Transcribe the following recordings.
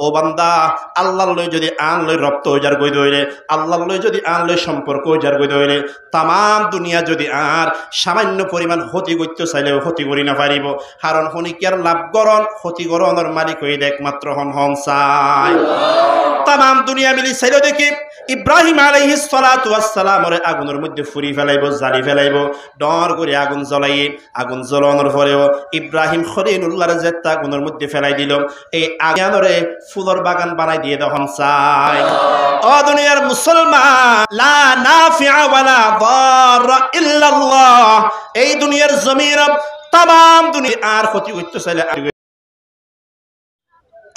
ও বান্দা আল্লাহর লই যদি আন লই রপ্ত হয়ে যার গই দইলে আল্লাহর লই যদি আন লই সম্পর্ক হয়ে যার গই দইলে তাম দুনিয়া যদি আর সামান্য পরিমাণ ক্ষতি করতে চাইলেও ক্ষতি করি না পারিব কারণ হনিকিয়ার লাভকরণ ক্ষতিকরণের মালিক হইলে একমাত্র হন চাই তাম দুনিয়া মিলি চাইল দেখি ইব্রাহিম আলাইহিস সালাতু ওয়াস সালামের আগুনের মধ্যে ফুরি ফেলাইব জালি ফেলাইব ডর করে আগুন জ্বলাই আগুন জ্বলানোর পরেও ইব্রাহিম খলিলুল্লাহর জেত্তা আগুনের মধ্যে ফেলাই দিল এই আগুনরে ফুলের বাগান বানাই দিয়ে দহন চাই ও দুনিয়ার মুসলমান লা নাফিআ ওয়ালা দাররা ইল্লাল্লাহ এই দুনিয়ার জমিন तमाम দুনিয়া আর ক্ষতি করতে চাইলে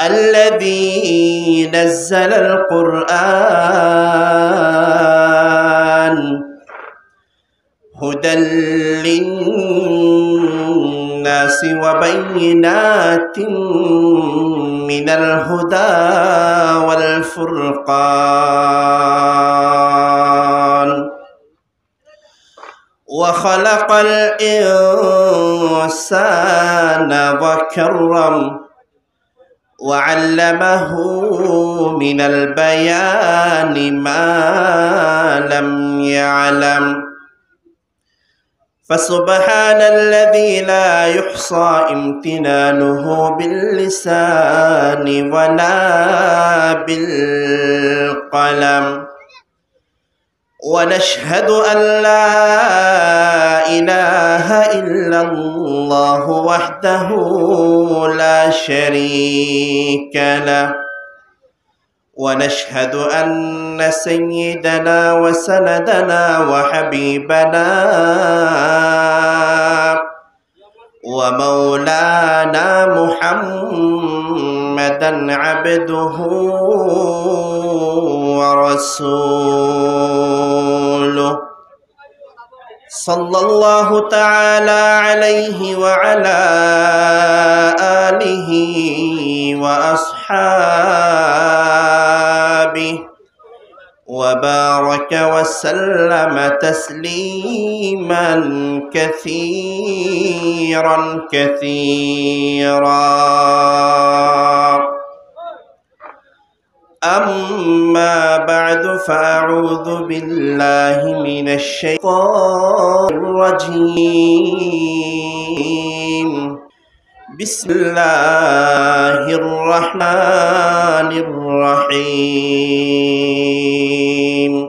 الذي نزل القرآن هدى للناس وبينات من الهدى والفرقان وخلق الإنسان وكرم وعلمه من البيان ما لم يعلم فسبحان الذي لا يحصى امتنانه باللسان ولا بالقلم ونشهد أن لا إله إلا الله وحده لا شريك له ونشهد أن سيدنا وسندنا وحبيبنا ومولانا محمدا عبده ورسوله صلى الله تعالى عليه وعلى آله وأصحابه وبارك وسلم تسليما كثيرا كثيرا أما بعد فأعوذ بالله من الشيطان الرجيم بسم الله الرحمن الرحيم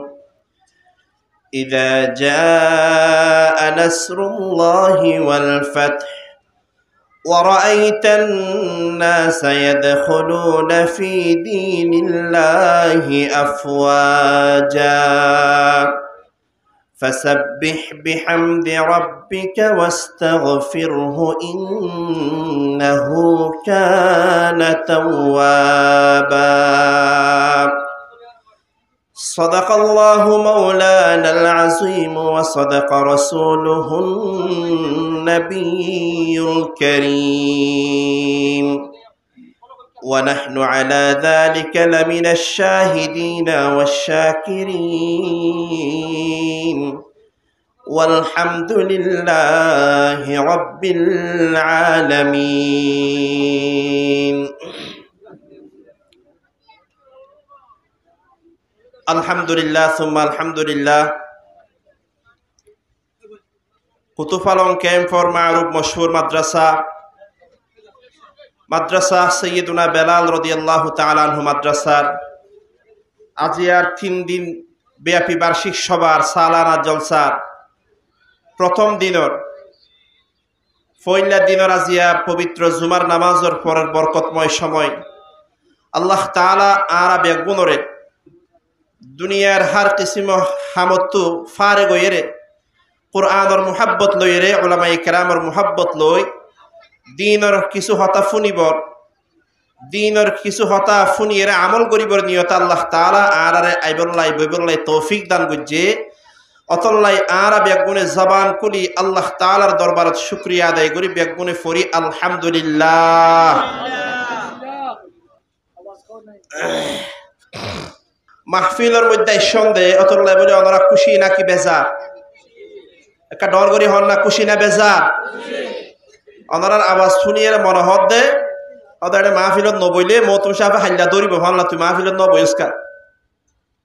إذا جاء نصر الله والفتح ورأيت الناس يدخلون في دين الله أفواجا فسبح بحمد ربك واستغفره إنه كان توابا صدق الله مولانا العظيم وصدق رسوله النبي الكريم ونحن على ذلك لمن الشاهدين والشاكرين والحمد لله رب العالمين আলহামদুলিল্লাহ সুম্মা আলহামদুলিল্লাহ কুতুফালং ক্যাম্প ফর মারুফ মশহুর মাদ্রাসা সৈয়দুনা বেলাল রাদিয়াল্লাহু তাআলা আনহু মাদ্রাসার আজিয়ার 3 দিন ব্যাপী বার্ষিক সভার সালানা জলসার প্রথম দিনের পয়লা দিনের আজিয়া পবিত্র জুমার নামাজের পরের বরকতময় সময় আল্লাহ তাআলা আরা বেগুনরে দুনিয়ার হার কিসিম হামতু ফারে গইরে কুরআনের মুহাব্বত লইরে উলামায়ে কেরামের মুহাব্বত লই দিনের কিছু হতা ফুনিবর দিনের কিছু হতা ফুনিয়ে আমল করিবর নিয়ত আল্লাহ তাআলা আরারে আইবল্লাই বইবল্লাই তৌফিক দান গুজে অতল্লাই আরা বেগুনে জবান কুলি আল্লাহ তাআলার দরবারত শুকরিয়া আদায় করি বেগুনে ফরি আলহামদুলিল্লাহ মাহফিলের মধ্যে সন্দেহ অতল্লাই বলে ওনারা খুশি নাকি বেজার একটা ডর করি হন না খুশি না বেজার ওনার আওয়াজ শুনিয়ে মনে হত দে অদারে মাহফিলত নবইলে মতুম সাহেব হাল্লা দৌড়িব ভাল্লা তুই মাহফিলত নবইস্কা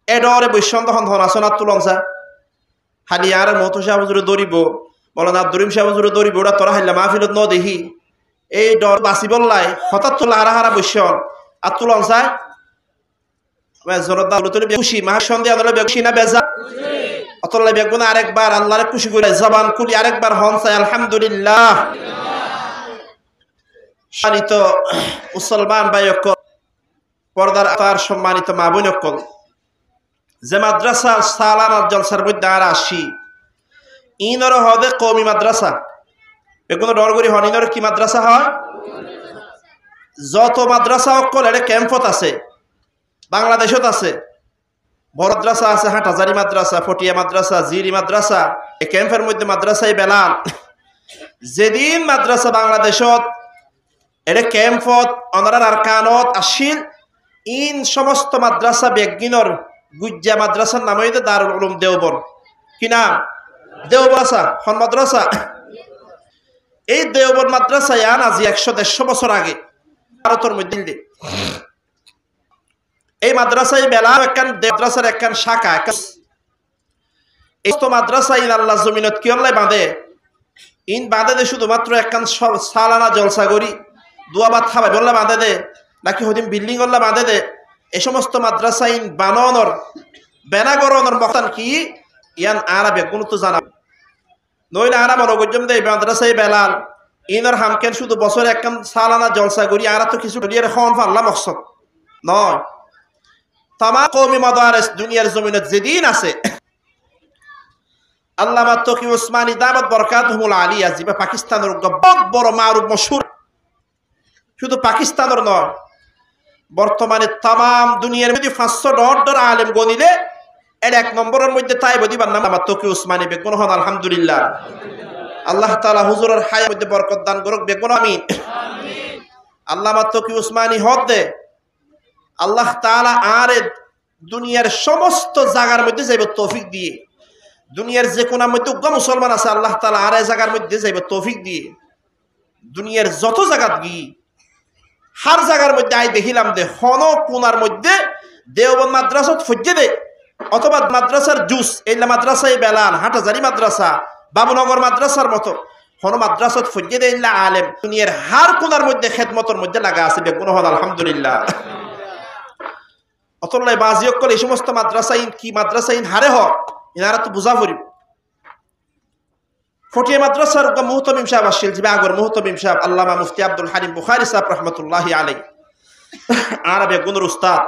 এডরে বৈশ্বন্ত হন আসনাত তুলনসা হালি আর মতুম সাহেব জুড়ে দৌড়িব মৌলানা আব্দুরিম সাহেব জুড়ে দৌড়িব ওরা তোরা হাল্লা মাহফিলত ন দেখি এই ডর বাঁচি বললাই হঠাৎ তোলা হারা হারা বৈশ্যন আর তুলনসা খুশি মা সন্দেহ খুশি না বেজা অতলে বেগুন আরেকবার আল্লাহরে খুশি করে জবান খুলি আরেকবার হন চাই আলহামদুলিল্লাহ। সম্মানিত মুসলমান ভাই অকল পর্দার তার সম্মানিত মা বোন অকল যে মাদ্রাসা সালানা জলসার মধ্যে আর আসি ইনর হদে কওমি মাদ্রাসা এগুলো ডরগরি হন ইনর কি মাদ্রাসা হয় যত মাদ্রাসা অকল এটা ক্যাম্পত আছে বাংলাদেশত আছে বড় মাদ্রাসা আছে হাটহাজারি মাদ্রাসা ফটিয়া মাদ্রাসা জিরি মাদ্রাসা এই ক্যাম্পের মধ্যে মাদ্রাসায় বেলাল যেদিন মাদ্রাসা বাংলাদেশত এটা ক্যাম্পত অনারার আরকানত আসিল ইন সমস্ত মাদ্রাসা বেগিনর গুজ্জা মাদ্রাসার নাম হইতে দারুল উলুম দেওবন কি নাম দেওবাসা হন মাদ্রাসা এই দেওবন মাদ্রাসা ইয়ান আজি 100-150 বছর আগে ভারতের মধ্যে এই মাদ্রাসায় বেলাল একখান মাদ্রাসার একখান শাখা এই তো মাদ্রাসা ইন আল্লাহ জমিনত কি আল্লাহ বাঁধে ইন বাঁধে দে শুধুমাত্র একখান সালানা জলসা করি দুয়াবাদ খাবে বললে বাঁধে দে নাকি হদিম বিল্ডিং আল্লাহ বাঁধে দে এই সমস্ত মাদ্রাসা ইন বানানোর বেনাগরণের মতান কি ইয়ান আরবে কোনো তো জানা নইলে আরা মনোগজ্যম দে মাদ্রাসায় বেলাল ইনর হামকেন শুধু বছরে একখান সালানা জলসা করি আর তো কিছু খন ফাল্লা মকসদ নয় তামাম কওমি মাদারিস দুনিয়ার জমিনে যেদিন আছে আল্লামা তকি উসমানী দামাত বরকাতুহুল আলিয়া জিবা পাকিস্তানের বহুত বড় মারুফ মশহুর শুধু পাকিস্তানের নয় বর্তমানে তামাম দুনিয়ার মধ্যে 500 আলেম গনিলে এর এক নম্বরের মধ্যে তাই বদিবার নাম আল্লামা তকি উসমানী বেগুন হন আলহামদুলিল্লাহ আল্লাহ তাআলা হুজুরের হায়াতের মধ্যে বরকত দান করুক বেগুন আমিন আল্লামা তকি উসমানী হদ দে আল্লাহ তাআলা আর দুনিয়ার সমস্ত জায়গার মধ্যে যাইব তৌফিক দিয়ে দুনিয়ার যে কোনার মধ্যে উগ্র মুসলমান আছে আল্লাহ তাআলা আর জায়গার মধ্যে যাইব তৌফিক দিয়ে দুনিয়ার যত জায়গা গিয়ে হার জায়গার মধ্যে আই দেখিলাম দে হন কোনার মধ্যে দেওবন্দ মাদ্রাসাত ফজ্জে দে অথবা মাদ্রাসার জুস এই মাদ্রাসায় বেলাল হাটহাজারি মাদ্রাসা বাবুনগর মাদ্রাসার মতো হন মাদ্রাসাত ফজ্জে দে ইল্লা আলেম দুনিয়ার হার কোনার মধ্যে খেদমতের মধ্যে লাগা আছে বেগুন হন আলহামদুলিল্লাহ অতলাই বাজিয়ক করে এই সমস্ত মাদ্রাসাইন কি মাদ্রাসাইন হারে হয় এনারা তো বুঝা পড়িব ফটিয়া মাদ্রাসার মুহতামিম সাহেব আসছিল যে আগর মুহতামিম সাহেব আল্লামা মুফতি আব্দুল হালিম বুখারী সাহেব রাহমাতুল্লাহি আলাইহি আরবে গুণর উস্তাদ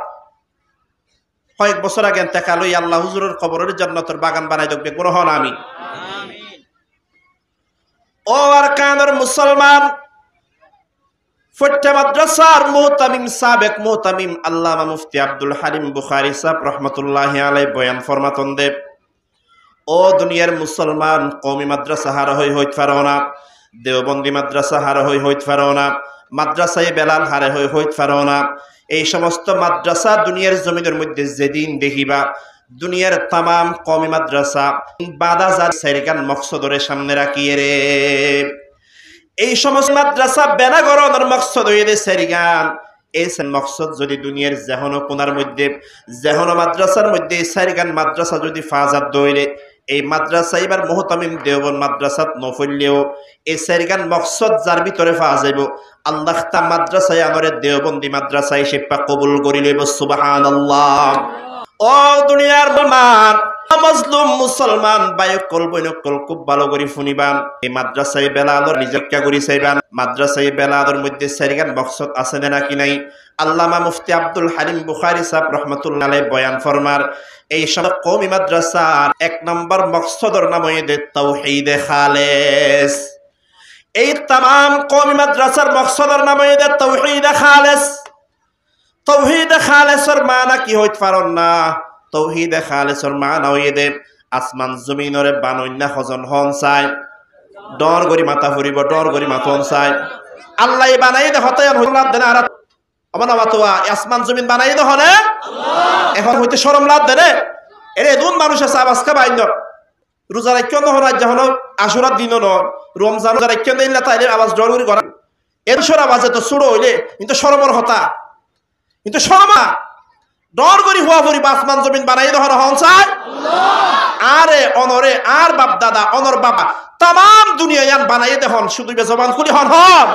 কয়েক বছর আগে ইন্তেকাল হই আল্লাহ হুজুরের কবরের জান্নাতের বাগান বানাই দেবে গুণ হন আমিন ও আরকানের মুসলমান ফটিয়া মাদ্রাসার মুহতামিম সাবেক মুহতামিম আল্লামা মুফতি আব্দুল হালিম বুখারী সাহেব রাহমাতুল্লাহি আলাইহি বয়ান ফরমাতন দে ও দুনিয়ার মুসলমান কওমি মাদ্রাসা হার হইতে পারো না দেওবন্দি মাদ্রাসা হার হইতে পারো না মাদ্রাসায় বেলাল হারে হইতে পারো না এই সমস্ত মাদ্রাসা দুনিয়ার জমিনের মধ্যে যেদিন দেখিবা দুনিয়ার তামাম কওমি মাদ্রাসা বাদা যার সাইরগান মকসদরে সামনে রাখিয়ে রে এই সমস্ত মাদ্রাসা বেনাগরণের মকসদ হইলে সাইরগান এই মকসদ যদি দুনিয়ার যেহনো কোনার মধ্যে যেহনো মাদ্রাসার মধ্যে সাইরগান মাদ্রাসা যদি ফাজাত দইলে এই মাদ্রাসা এবার মুহতামিম দেওবন্দ মাদ্রাসাত নফললেও এই সাইরগান মকসদ যার ভিতরে পাওয়া যাইব আল্লাহ তা মাদ্রাসায় আমরে দেওবন্দি মাদ্রাসায় সেপা কবুল করি লইব সুবহানাল্লাহ ও দুনিয়ার মান মজলুম মুসলমান বায়কল বৈনকল খুব ভালো করে শুনিবান এই মাদ্রাসায় বেলালর নিজেকা করি চাইবান মাদ্রাসায় বেলালর মধ্যে সাইরগান মকসদ আছে না নাকি নাই আল্লামা মুফতি আব্দুল হালিম বুখারী সাহেব রাহমাতুল্লাহি আলাইহি বয়ান ফরমার এই সব কওমি মাদ্রাসার এক নম্বর মকসদর নাম হইছে তাওহীদ খালেস এই तमाम কওমি মাদ্রাসার মকসদর নাম হইছে তাওহীদ খালেস তাওহীদ খালেসের মানে কি হইতে পারন না তাওহীদ খালেসের মানে হইছে আসমান জমিনরে বানইনা হজন হন চাই ডর গরি মাথা ফুরিব ডর গরি মাথন চাই আল্লাহ বানাই দে হতায়ান হইলাম দেনা আর আমানা মাতোয়া আসমান জমিন বানাই দে হনে আল্লাহ এখন হইতে শরম লাভ দেনে এরে দুন মানুষ আছে আজকে বাইন রোজা রাখিও ন হন আজ যখন আশুরার দিনও ন রমজান রোজা রাখিও দিন না তাইলে আওয়াজ ডর গরি করা এর সরা বাজে তো সুড়ো হইলে কিন্তু সরমর হতা কিন্তু সরমা ডর করি হওয়া পরি আসমান জমিন বানাই দহর হন চাই আরে অনরে আর বাপ দাদা অনর বাবা তাম দুনিয়া ইয়ান বানাই দেখুন শুধু জবান খুলি হন হন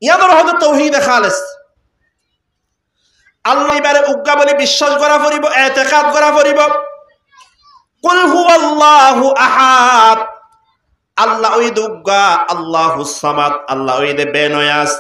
ইয়াদের হয়তো তৌহিদ খালেস আল্লাহ এবারে উগ্গা বলে বিশ্বাস করা পড়িব এতেকাদ করা পড়িব কুল হুয়াল্লাহু আহাদ আল্লাহ ওই দুগ্গা আল্লাহুস সামাদ আল্লাহ ওই দে বেনয়াস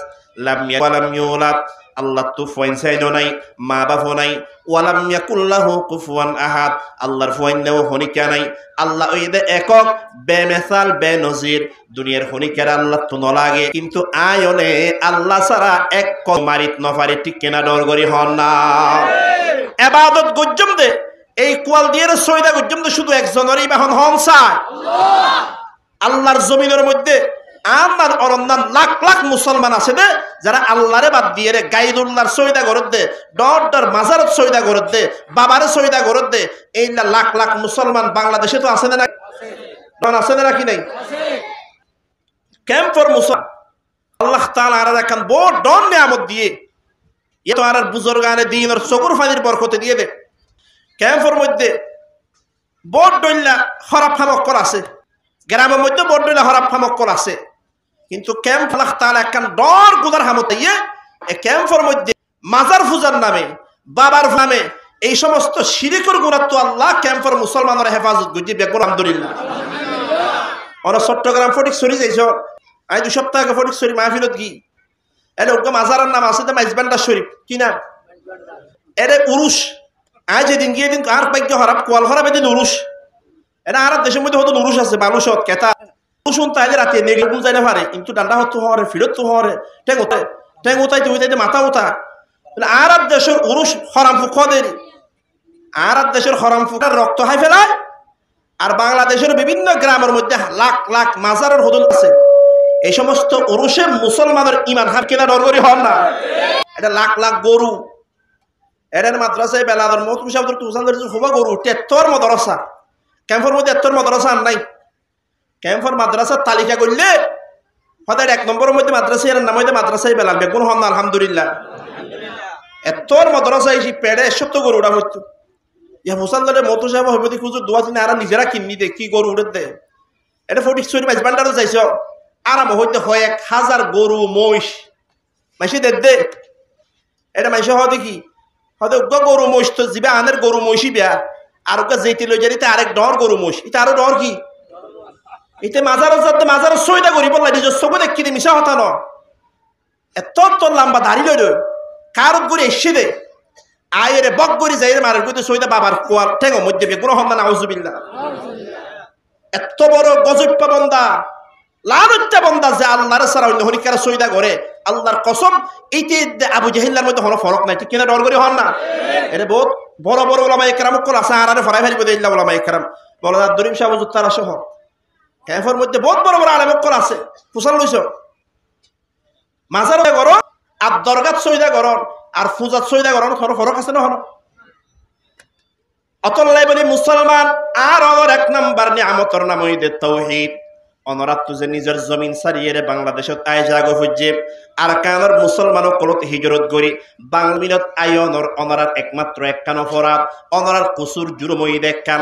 লাম ইয়ালিদ ওয়া লাম ইউলাদ আল্লাহ তো ফয়েনসাইনো নাই মা বাবা নাই ওয়ালাম ইয়াকুল্লাহু কুফুয়ান আহাদ আল্লাহর ফয়েনও হনিকা নাই আল্লাহ ওই দে একক বেমিসাল বেনজির দুনিয়ার হনিকার আল্লাহ তো নলাগে কিন্তু আয়নে আল্লাহ ছাড়া এক মারিত নফারে ঠিক কেনা ডর করি হন না ইবাদত গজ্জম দে এই কোয়াল দিয়ে সয়দা গজ্জম দে শুধু একজনেরই বাহন হন চায় আল্লাহর জমিনের মধ্যে আমার অরন্যান লাখ লাখ মুসলমান আছে দে যারা আল্লাহরে বাদ দিয়ে রে গাইদুল্লাহর সয়দা করত দে ডর মাজারত সয়দা করত দে বাবারে সয়দা করত দে এই লাখ লাখ মুসলমান বাংলাদেশে তো আছে না আছে না কি নাই ক্যাম্প ফর মুসলমান আল্লাহ তাআলা আর রাখান বড় ডন নিয়ামত দিয়ে এ তো আর বুজুর্গানে দ্বীনের চকুর ফানির বরকতে দিয়ে দে ক্যাম্পের মধ্যে বড় ডইলা খারাপ ফামক্কর আছে গ্রামের মধ্যে বড় ডইলা খারাপ ফামক্কর আছে কিন্তু ক্যাম্প আল্লাহ তাআলা একখান ডর গুদার হামতে এই ক্যাম্পের মধ্যে মাজার পূজার নামে বাবার নামে এই সমস্ত শিরিকের গুণাত্ব আল্লাহ ক্যাম্পের মুসলমানের হেফাজত গুজি বেকুল আলহামদুলিল্লাহ ওরা চট্টগ্রাম ফটিকছড়ি যাইছ আজ 2 সপ্তাহ আগে ফটিকছড়ি মাহফিলত কি এর ওকে মাজারের নাম আছে মাইজবান্ডার শরীফ কি নাম এর উরুস আজ যেদিন গিয়ে দিন আর পাইকে হরাপ কোয়াল হরাপ এদিন উরুস এটা আর দেশের মধ্যে হয়তো উরুস আছে বালুসত কেতা শুন তাই রাতে নেগুন যাই না পারে কিন্তু ডান্ডা হতো হরে ফিরত তো হরে ঠেং ওতাই মাথা ওতা আর দেশের উরুস হরাম ফুকদের আর দেশের হরাম ফুকার রক্ত হাই ফেলায় আর বাংলাদেশের বিভিন্ন গ্রামের মধ্যে লাখ লাখ মাজারের হদল আছে এই সমস্ত উরুসে মুসলমানের ইমান হার কেনা ডর করি হন না এটা লাখ লাখ গরু এর মাদ্রাসায় বেলাদের মৌসুম সাহেব খুবা গরু টেত্তর মাদ্রাসা ক্যাম্পের মধ্যে এত্তর মাদ্রাসা আর নাই ক্যাম্পের মাদ্রাসার তালিকা করলে হয়তো 1 নম্বরের মধ্যে মাদ্রাসা এর নাম হইতে মাদ্রাসায় বেলাল বেগুন হন না আলহামদুলিল্লাহ এত্তর মাদ্রাসা এই পেড়ে 100 গরু উড়া হইতো ইয়া মুসলমানের মতো সাহেব হইবে দি খুঁজো দোয়া চিনে আর নিজেরা কিনি দে কি গরু উড়ে দে এটা ফটিকছড়ি মাইজবান্ডারও যাইছ আরাম হইতে হয় 1000 গরু মহিষ মাইসে দে এটা মাইসে হয় দেখি হয়তো গরু মহিষ তো যাবে আনের গরু মহিষই বেয়া আর ওকে যেতে লই যাইতে আরেক ডর গরু মহিষ এটা আরো ডর কি এতে মাজারও যাতে মাজারও সইদা করি বললাই নিজের চোখে দেখি দি মিশা হতা ন এত তোর লম্বা দাড়ি লই কারত করে এসে দে আয়ের বক করে যাই মারের কইতে সইদা বাবার কোয়ার ঠেঙ্গো মধ্যে বেগুন হন না আউযুবিল্লাহ এত বড় গজব বন্দা লানত্যা বন্দা যে আল্লাহর ছাড়া অন্য হরিকার সইদা করে আল্লাহর কসম এইতে আবু জাহিল্লার মধ্যে কোনো ফরক নাই ঠিক কিনা ডর করে হন না এটা বহুত বড় বড় ওলামা ইকরাম কল আছে আর ফরাই ফেলিব দিল্লাহ ওলামা ইকরাম বলদার দরিম সাহেব তারা সহ ক্যাম্পের মধ্যে বহুত বড় বড় আলেম কল আছে ফুসাল লইছ মাজার করো আর দরগাত সইদা করো আর ফুজাত সইদা করো কোনো ফরক আছে না হন অতল্লাই বলি মুসলমান আর ওর 1 নাম্বার নিয়ামতর নাম হইতে তাওহীদ অনরাত যে নিজের জমিন ছাড়িয়ে বাংলাদেশত আই জাগো হজ্জে আর কানের মুসলমানও কলত হিজরত করি বাংলামিনত আয়নর অনরাত একমাত্র একখান অপরাধ অনরার কুসুর জুরমই দেখান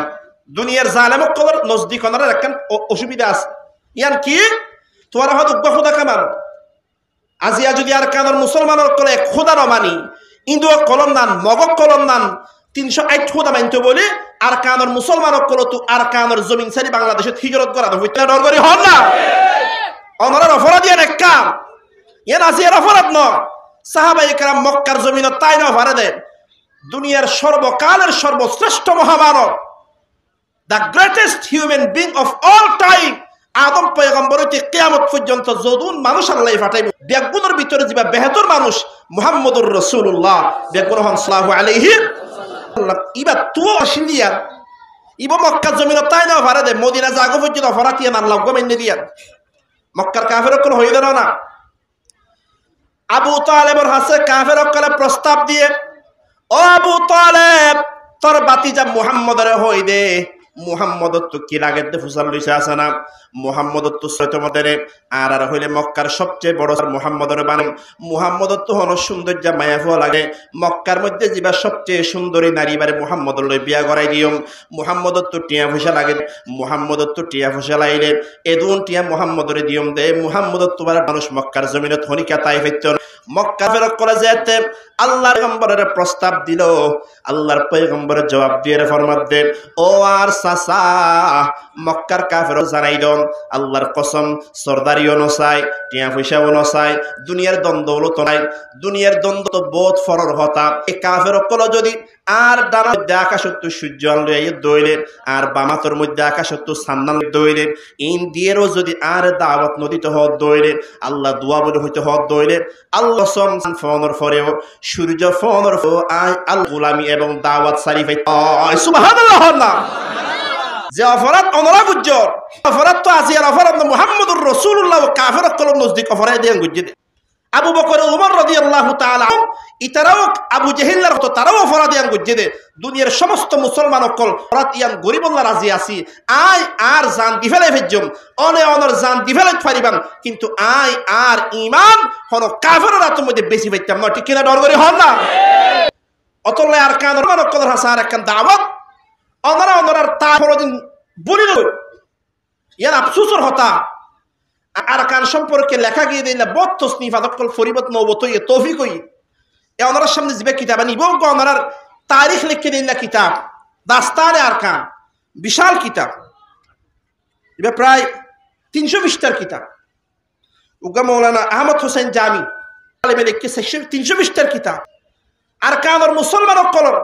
দুনিয়ার জালেমক কলর নজদিক অনরার একখান অসুবিধা আছে ইয়ান কি তোরা হয়তো খোদা কামান আজিয়া যদি আর কানের মুসলমানের কলে খোদা নমানি ইন্দু কলম নান মগক কলম নান 308 খোদা মানতে বলে আর কানের মুসলমানক কলতু আর কানের জমিন ছাড়ি বাংলাদেশে হিজরত করা হইতে ডর করি হন না অনরার অপরাধ ইয়ান এক কাম ইয়ান আজিয়ার অপরাধ ন সাহাবায়ে কেরাম মক্কার জমিন তাই না ভারে দেন দুনিয়ার সর্বকালের সর্বশ্রেষ্ঠ মহামানব the greatest human being of all time আদম পয়গম্বর হইতে কিয়ামত পর্যন্ত যদুন মানুষ আল্লাহ পাঠাইবে বেগুনের ভিতরে যিবা বেহতর মানুষ মুহাম্মদুর রাসূলুল্লাহ বেগুন হন সাল্লাল্লাহু আলাইহি ইবা তো আসিলিয়া ইবা মক্কার জমিন তাই না ভারে দে মদিনা জাগো পর্যন্ত অপরাধ ইয়ান আল্লাহ গমেন দিয়া মক্কার কাফের কোন হইল না আবু তালেবের হাসে কাফের কলে প্রস্তাব দিয়ে ও আবু তালেব তোর বাতিজা মুহাম্মদরে হই দে মুহাম্মদত কি লাগেতে ফুসাল লইছে আছে না মুহাম্মদত সৈতমতেরে আর হইলে মক্কার সবচেয়ে বড় মুহাম্মদরে বানাম মুহাম্মদত হন সৌন্দর্য মায়া ফুয়া লাগে মক্কার মধ্যে যিবা সবচেয়ে সুন্দরী নারী বারে মুহাম্মদর লই বিয়া করাই দিও মুহাম্মদত টিয়া ফুসা লাগে মুহাম্মদত টিয়া ফুসা লাইলে এদুন টিয়া মুহাম্মদরে দিয়ম দে মুহাম্মদত তোমার মানুষ মক্কার জমিনত হনিকা তাই ফেতন মক্কা ফেরত করে যেতে আল্লাহর পয়গম্বরের প্রস্তাব দিল আল্লাহর পয়গম্বরের জবাব দিয়ে ফরমাত দেন ও আর সাসা মক্কার কাফের জানাই দন আল্লাহর কসম সরদারিও নসাই টিয়া পয়সাও নসাই দুনিয়ার দ্বন্দ্বও নাই দুনিয়ার দ্বন্দ্ব তো বহুত ফরর হতা এই কাফের কল যদি আর ডানার মধ্যে আকাশত্ব সূর্য আলো দইলে আর বামাতর মধ্যে আকাশত্ব সান্নাল দইলে ইন দিয়েরও যদি আর দাওয়াত নদীতে হওয়া দইলে আল্লাহ দোয়া বলে হইতে হওয়া দইলে আল্লাহ ফোনের পরেও সূর্য ফোনের আল গোলামি এবং দাওয়াত সারিফাই সুবহানাল্লাহ না যে অপরাধ অনরা গুজ্জর অপরাধ তো আজি আর অপরাধ মুহাম্মদুর রাসূলুল্লাহ কাফের কলম নজদিক অপরাধ দেন গুজ্জে আবু বকর ওমর রাদিয়াল্লাহু তাআলা ইতারাও আবু জেহেলের মতো তারাও অপরাধ ইয়ান গুজ্জে দে দুনিয়ার সমস্ত মুসলমান অকল অপরাধ ইয়ান গরিবুল্লাহ রাজি আসি আই আর জান দিফেলে ফেজম অনে অনর জান দিফেলে পারিবাম কিন্তু আই আর ঈমান হন কাফেরের আত্মার মধ্যে বেশি পাইতাম না ঠিক কিনা ডর করে হন না অতলে আর কান অকল হাসার একখান দাওয়াত অনরার তারদিন বলিল ইয়ার আফসোসর হতা আর কান সম্পর্কে লেখা গিয়ে দিল বহুত তসনিফ আদকল ফরিবত নবত ইয়ে তৌফিক হই এ অনরার সামনে যাবে কিতাব নিব অনরার তারিখ লিখে দিল কিতাব দাস্তানে আর কান বিশাল কিতাব এবার প্রায় 300 পৃষ্ঠার কিতাব উগা মৌলানা আহমদ হোসেন জামি আলেমে লিখেছে 300 পৃষ্ঠার কিতাব আর কানর মুসলমান অকলর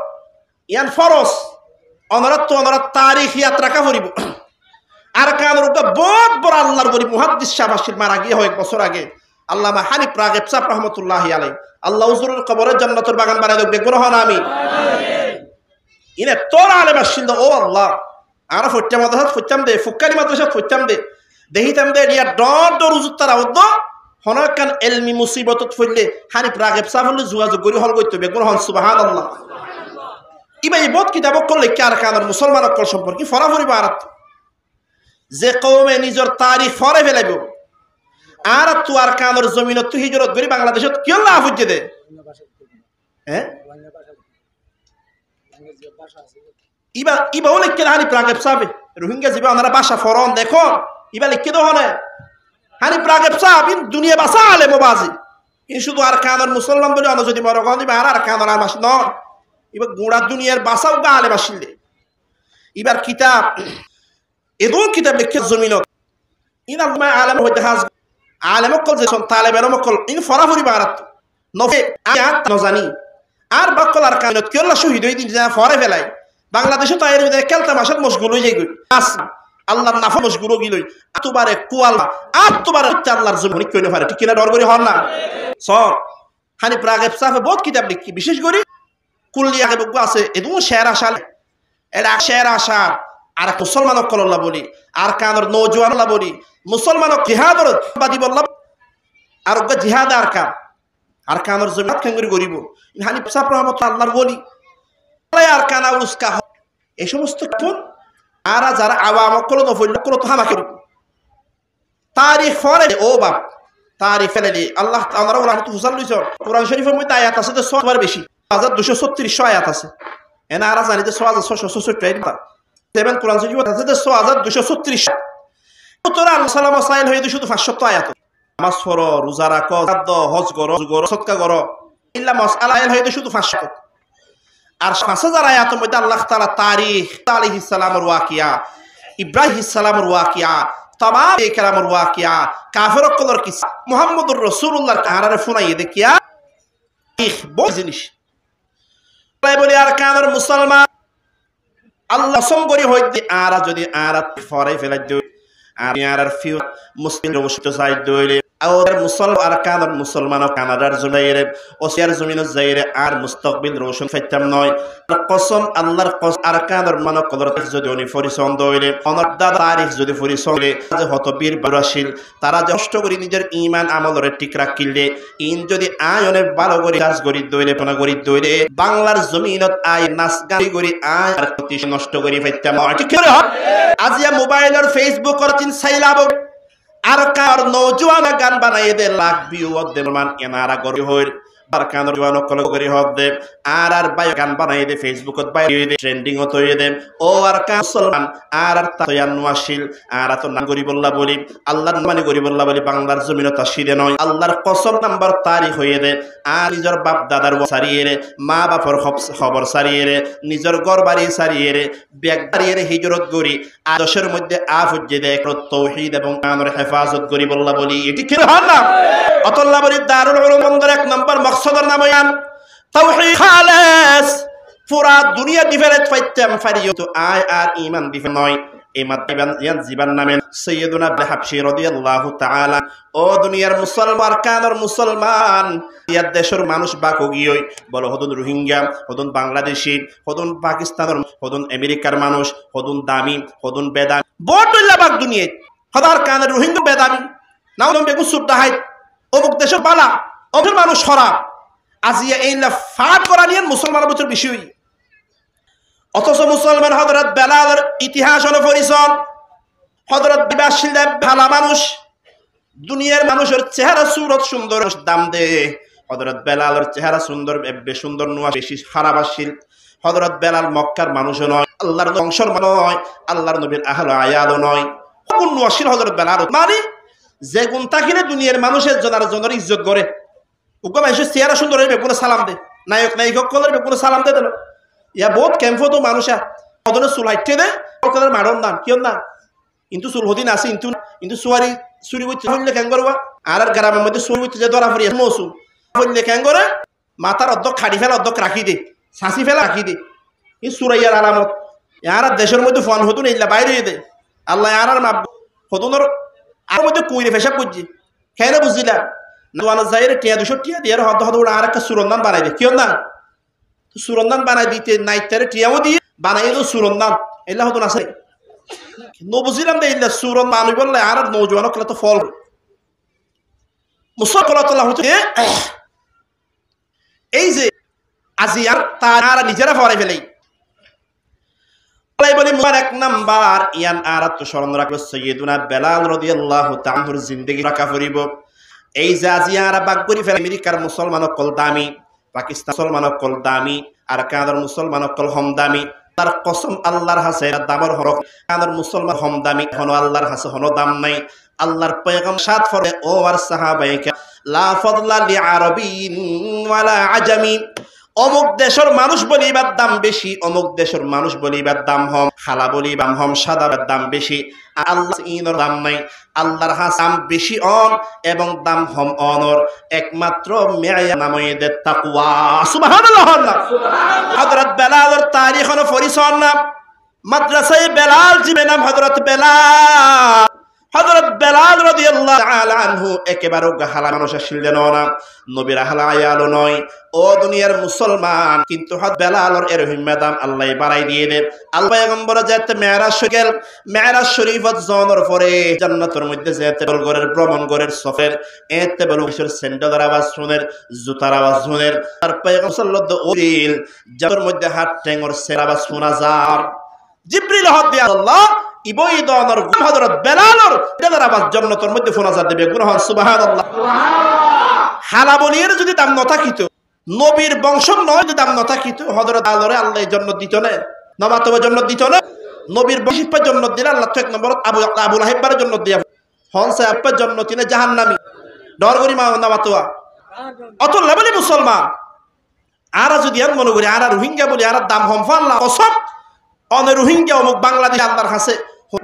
ইয়ান ফরস অনরাত তো অনরাত তারিখ ইয়াত রাখা হরিব আর কানর উগা বহুত বড় আল্লাহর বলি মুহাদ্দিস শাবাশির মারা গিয়ে হয় 1 বছর আগে আল্লামা হানিফ রাগিব সাহেব রহমাতুল্লাহি আলাইহি আল্লাহ হুজুরের কবরে জান্নাতের বাগান বানায় দেবে গ্রহণ আমি ইনে তোর আলেম আসিল ও আল্লাহ আর ফচ্চা মাদ্রাসা ফচ্চাম দে ফুক্কানি মাদ্রাসা ফচ্চাম দে দেহিতাম দে ইয়া ডর ডর উজুত তারা উদ্দ হনকান ইলমি মুসিবতত ফইলে হানিফ রাগিব সাহেব যোগাযোগ করি হল কইতে হবে গ্রহণ সুবহানাল্লাহ ইবাই বহুত কিতাব করলে কার কানের মুসলমান অকল সম্পর্কে ফরাফরি বারাত যে কওমে নিজের তারিখ ফরে ফেলাইব আর তো আর কানের জমিনত তো হিজরত করি বাংলাদেশত কি লাভ হইছে দে হ্যাঁ ইবা ওলে কে হানি প্রাগেব সাহেব রোহিঙ্গা জিবা ওনারা ভাষা ফরন দেখো ইবা লিখে দাও না হানি প্রাগেব সাহেব দুনিয়া ভাষা আলে মোবাজি ইন শুধু আর কানের মুসলমান বলে অন্য যদি মরগন দিবা আর কানের মাস ন এবার গোড়া দুনিয়ার বাসাও গা আলে বাসিলে এবার কিতাব এদুন কিতাব লিখে জমিনত ইন আল্লাহ আলেম হইতে হাজ আলেম কল যে সন তালেব এরম কল ইন ফরাফরি বারাত নফে আয়াত নজানি আর বকল আর কানত কি আল্লাহ শহীদ হই দিন যা ফরে ফেলাই বাংলাদেশে তো এর ভিতরে কেলতা মাসের মশগুল হই যাই গই আল্লাহর নাফা মশগুল গিলই আতুবারে কুয়ালা আতুবারে আল্লাহর জমিন কইনে পারে ঠিক কিনা ডর করি হন না সব হানি প্রাগেব সাহেব বহুত কিতাব লিখি বিশেষ করে কুল্লিয়া বগু আছে এদু শের আশাল এটা শের আশা আর মুসলমান কল্লা বলি আর কানর নওজোয়ানলা বলি মুসলমান জিহাদর বাদি বললাম আর ওগা জিহাদ আর কানর জমিনাত কেঙ্গুরি গরিব হানিফ সাহেব রহমাতুল্লাহ আল্লাহর বলি আর কানা উস্কা এই সমস্ত কোন আর যারা আওয়াম কল নফল কল তো হামা করি তারিখ ফরে ও বাপ তারিখ ফেলে আল্লাহ তাআলা রাহমাতুল্লাহ হুসাল লইছ কোরআন শরীফের মধ্যে আয়াত আছে 100 বার বেশি 1236 আয়াত আছে এনা আর জানিতে 6666 সেভেন কোরআন শরীফ আছে 6236 তোরা আল্লাহ সালাম সাইল হয়ে শুধু 500 আয়াত নামাজ পড়ো রোজা রাখো হজ করো সদকা করো ইল্লা মাসআলা আয়াত হয়ে শুধু 500 আর 5000 আয়াতের মধ্যে আল্লাহ তাআলা তারিখ আলাইহিস সালামের ওয়াকিয়া ইব্রাহিম সালামের ওয়াকিয়া तमाम একরামের ওয়াকিয়া কাফের কলর কিসা মুহাম্মদুর রাসূলুল্লাহ তাআলার ফুনাইয়ে দেখিয়া ইখ বড় জিনিস তাই বলি আর কানের মুসলমান আল্লাহ সঙ্গরি হইতে আর যদি আর ফরে ফেলাই দিই আর ফিউ মুসলিম রবষ্ট সাইড দইলে আর মুসলমান আর কানার মুসলমান কানাডার জমিনে ওসিয়ার জমিনের জায়গায় আর মুস্তাকবিল রোশন ফাইতাম নয় কসম আল্লাহর কসম আর কানার মানব কদরত যদি উনি পরিচয় দইলে অনর দাদা তারিখ যদি পরিচয় যে হত বীর বারাশিল তারা কষ্ট করে নিজের ঈমান আমলরে ঠিক রাখিলে ইন যদি আয়নে ভালো করে কাজ করি দইলে কোনা করি দইলে বাংলার জমিনত আয় নাচ গান করি আয় আর প্রতি নষ্ট করি ফাইতাম ঠিক করে আজিয়া মোবাইলের ফেসবুকের চিন সাইলাব আর কার নৌজওয়ান গান বানাই দে লাখ ভিউ দে মান এনারা গরি হইর আর কানর জওয়ান কল গরি হক দে আর বাই গান বানাই দে ফেসবুকত বাই দে ট্রেন্ডিং ও তৈ দে ও আর কা মুসলমান আর তায়ান ওয়াশিল আর তো নাম গরি বল্লা বলি আল্লাহর মানে গরি বল্লা বলি বাংলার জমিনত তাশিরে নয় আল্লাহর কসম নাম্বার তারিখ হইয়ে দে আর নিজের বাপ দাদার সারিয়ে রে মা বাপর খবর সারিয়ে রে নিজের ঘর বাড়ি সারিয়ে রে ব্যাগ বাড়িয়ে রে হিজরত গরি আদর্শের মধ্যে আফুজ্জে দে তাওহীদ এবং কানর হেফাজত গরি বল্লা বলি এটি কি হয় না অতল্লা বলি দারুল উলুম বন্দর এক নম্বর মকসদের নাম ইয়ান তাওহীদ খালেস পুরা দুনিয়া ডিফারেন্ট ফাইতাম ফারিও তো আয় আর ঈমান ডিফারেন্ট নয় এই মাতবান ইয়ান জীবন নামে সাইয়্যিদুনা আবু হাবশী রাদিয়াল্লাহু তাআলা ও দুনিয়ার মুসলমান কানর মুসলমান ইয়ার দেশের মানুষ বাকো গিয়ে বলো হদুন রোহিঙ্গা হদুন বাংলাদেশী হদুন পাকিস্তানের হদুন আমেরিকার মানুষ হদুন দামি হদুন বেদামি বড়লা বাক দুনিয়া হদার কানর রোহিঙ্গা বেদামি নাও নম বেগু সুদাহাই অমুক দেশের বালা অমুক মানুষ খারাপ আজিয়া এইলা ফাট করা নিয়ে মুসলমানের ভিতর বিষয় অথচ মুসলমান হযরত বেলালের ইতিহাস হলো পরিচয় হযরত বিবাসিল ভালো মানুষ দুনিয়ার মানুষের চেহারা সুরত সুন্দর দাম দে হযরত বেলালের চেহারা সুন্দর বেশ সুন্দর নোয়া বেশি খারাপ আসিল হযরত বেলাল মক্কার মানুষও নয় আল্লাহর বংশের নয় আল্লাহর নবীর আহলে আয়ালও নয় কোন নোয়াশিল হযরত বেলাল মানে যে গুণ থাকিলে দুনিয়ার মানুষের জনের ইজ্জত করে উকম এসে চেহারা সুন্দর হইবে কোনো সালাম দে নায়ক নায়িকা কলর কোনো সালাম দে দিল ইয়া বহুত ক্যাম্পো তো মানুষা ওদের চুল হাইটে দে ওদের মারণ না কিয় না কিন্তু চুল হদিন আছে কিন্তু সুয়ারি চুরি করতে হইলে কেন করবা আর গ্রামের মধ্যে চুরি করতে যে ধরা পড়ি মৌসুম হইলে কেন করে মাথার অর্ধক খাড়ি ফেলা অর্ধক রাখি দে ছাঁচি ফেলা রাখি দে এই চুরাইয়ার আলামত আর দেশের মধ্যে ফোন হতুন এইলা বাইরে দে আল্লাহ আর মাপ হতুনের আর মধ্যে কুইরে ফেসা করছি খেয়ে বুঝছিলাম নোয়ানো যাইরে টিয়া 200 টিয়া দিয়ে হদ হদ আর একটা সুরন্দান বানাই দে কিয় না সুরন্দান বানাই দিতে নাইতারে টিয়াও দিয়ে বানাই দো সুরন্দান এলা হতো আছে নো বুঝিলাম দে এলা সুরন মানুষ বললে আর নওজোয়ান কলা তো ফল মুসাফালাতুল্লাহ হতে এই যে আজি আর তারা নিজেরা ফরাই ফেলেই বলি এক নাম্বার ইয়ান আর তো স্মরণ রাখবে সাইয়্যিদুনা বেলাল রাদিয়াল্লাহু তাআলার জিন্দেগি রাখা পড়িব এই যে আজি আর বাগ করি ফেলে আমেরিকার মুসলমান কল দামি পাকিস্তান মুসলমান কল দামি আর কানাডার মুসলমান কল হম দামি তার কসম আল্লাহর হাসে দামর হরক কানাডার মুসলমান হম দামি হনো আল্লাহর হাসে হনো দাম নাই আল্লাহর পয়গম্বর সাত ফরে ও আর সাহাবায়ে লা ফাদলা লি আরাবিন ওয়ালা আজামি অমুক দেশের মানুষ বলিবার দাম বেশি অমুক দেশের মানুষ বলিবার দাম হম খালা বলিবার হম সাদার দাম বেশি আল্লাহ ইনর দাম নাই আল্লাহর হাসাম বেশি অন এবং দাম হম অনর একমাত্র মেয়া নামে তাকওয়া সুবহানাল্লাহ হযরত বেলালের তারিখ হলো পরিচয় নাম মাদ্রাসায়ে বেলাল জিবে নাম হযরত বেলাল হযরত বেলাল রাদিয়াল্লাহু তাআলা আনহু একেবারে গাহালা মানুষ ছিল না নবীর আহলে আয়াল নয় ও দুনিয়ার মুসলমান কিন্তু হযরত বেলালের এরহিম মাদাম আল্লাহ বাড়াই দিয়ে দেন আল্লাহ পয়গম্বর যেতে মেরাজ শরীফত জনের পরে জান্নাতের মধ্যে যেতে বলগরের ভ্রমণ করার সফর এতে বলগরের স্যান্ডেলের আওয়াজ শুনের জুতার আওয়াজ শুনের আর পয়গম্বর সাল্লাল্লাহু আলাইহি যার মধ্যে হাত টেঙ্গর সের আওয়াজ শোনা যায় জিবরিল হদ আল্লাহ ইবই দনর হযরত বেলালর এটার আওয়াজ জান্নাতের মধ্যে শোনা যায় দেবে গুণ সুবহানাল্লাহ হালা বলির যদি দাম না থাকিত নবীর বংশ নয় যদি দাম না থাকিত হযরত আলরে আল্লাহ জান্নাত দিত না নমাতবে জান্নাত দিত না নবীর বংশের জান্নাত দিলে আল্লাহ এক নম্বর আবু লাহাবের জান্নাত দিয়া হনসা আপের জান্নাত তিনে জাহান্নামী ডর করি মা নমাতোয়া অত লেভেলে মুসলমান আর যদি আর মনে করি আর রোহিঙ্গা বলি আর দাম হম আল্লাহ কসম অনে রোহিঙ্গা অমুক বাংলাদেশ আল্লাহর কাছে